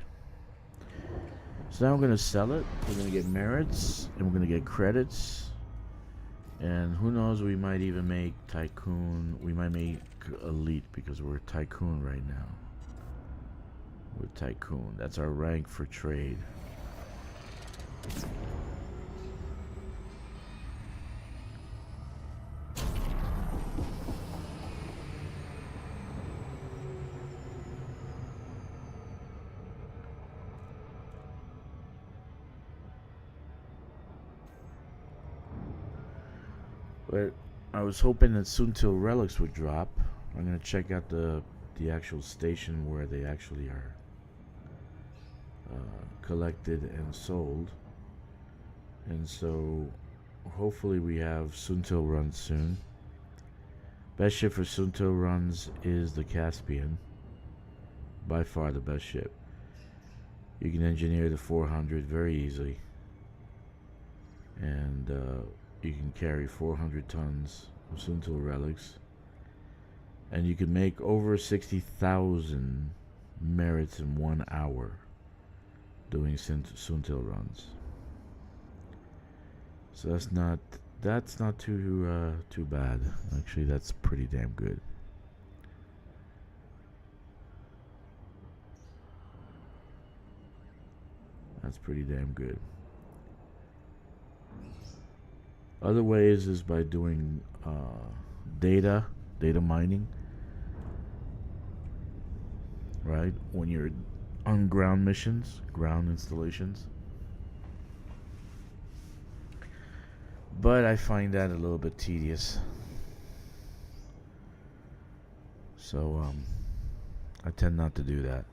So now we're gonna sell it. We're gonna get merits, and we're gonna get credits, and who knows? We might even make tycoon. We might make elite because we're tycoon right now. We're tycoon. That's our rank for trade. But I was hoping that soon till relics would drop. I'm gonna check out the actual station where they actually are collected and sold. And so hopefully we have Suntil runs soon. Best ship for Suntil runs is the Caspian. By far the best ship. You can engineer the 400 very easily. And you can carry 400 tons of Suntil relics. And you can make over 60,000 merits in 1 hour doing Suntil runs. So that's not too bad. Actually, that's pretty damn good. That's pretty damn good. Other ways is by doing data mining, right? When you're on ground missions, ground installations. But I find that a little bit tedious. So I tend not to do that.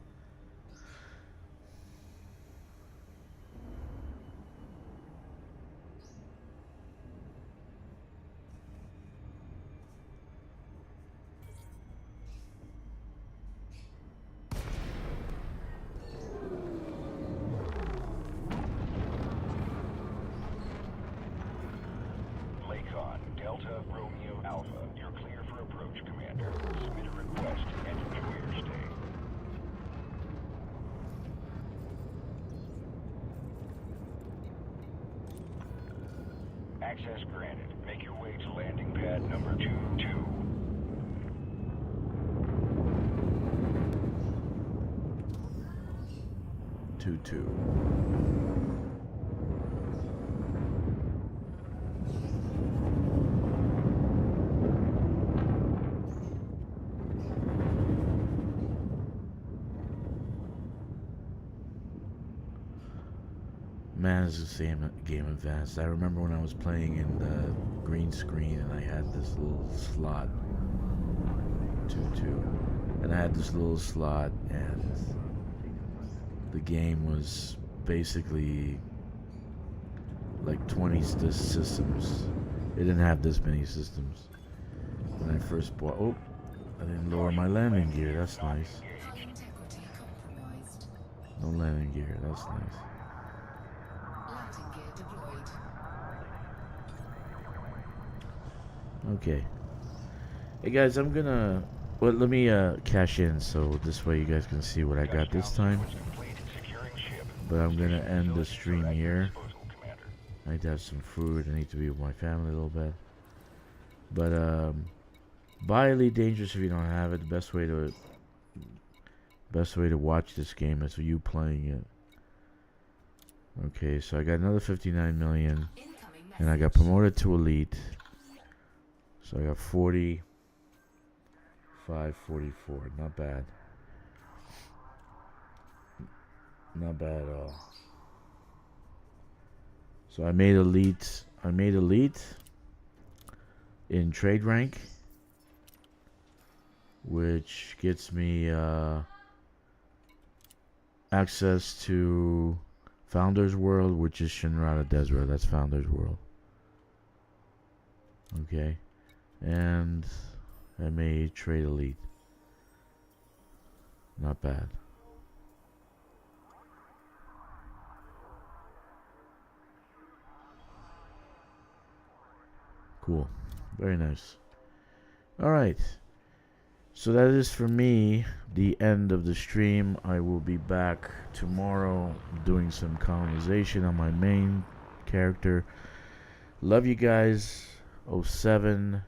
Delta Romeo Alpha, you're clear for approach, Commander. Submit a request and enjoy your stay. Access granted. Make your way to landing pad number 22. Two. Man, is this game advanced. I remember when I was playing in the green screen and I had this little slot. 2-2. And I had this little slot and the game was basically like 20 systems. It didn't have this many systems. When I first bought... Oh, I didn't lower my landing gear. That's nice. Integrity compromised. No landing gear. That's nice. Landing gear deployed. Okay. Hey guys, I'm gonna... Well, let me cash in so this way you guys can see what I got this time. But I'm gonna end the stream here. I need to have some food. I need to be with my family a little bit. But buy Elite Dangerous if you don't have it. The best way to watch this game is you playing it. Okay, so I got another 59 million, and I got promoted to Elite. So I got 45-44. Not bad. Not bad at all. So I made Elite. In trade rank, which gets me access to Founders World, which is Shinrada Desra. That's Founders World. Okay. And I made Trade Elite. Not bad. Cool. Very nice. Alright. So that is for me the end of the stream. I will be back tomorrow doing some colonization on my main character. Love you guys. '07.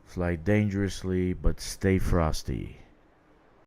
Fly dangerously, but stay frosty.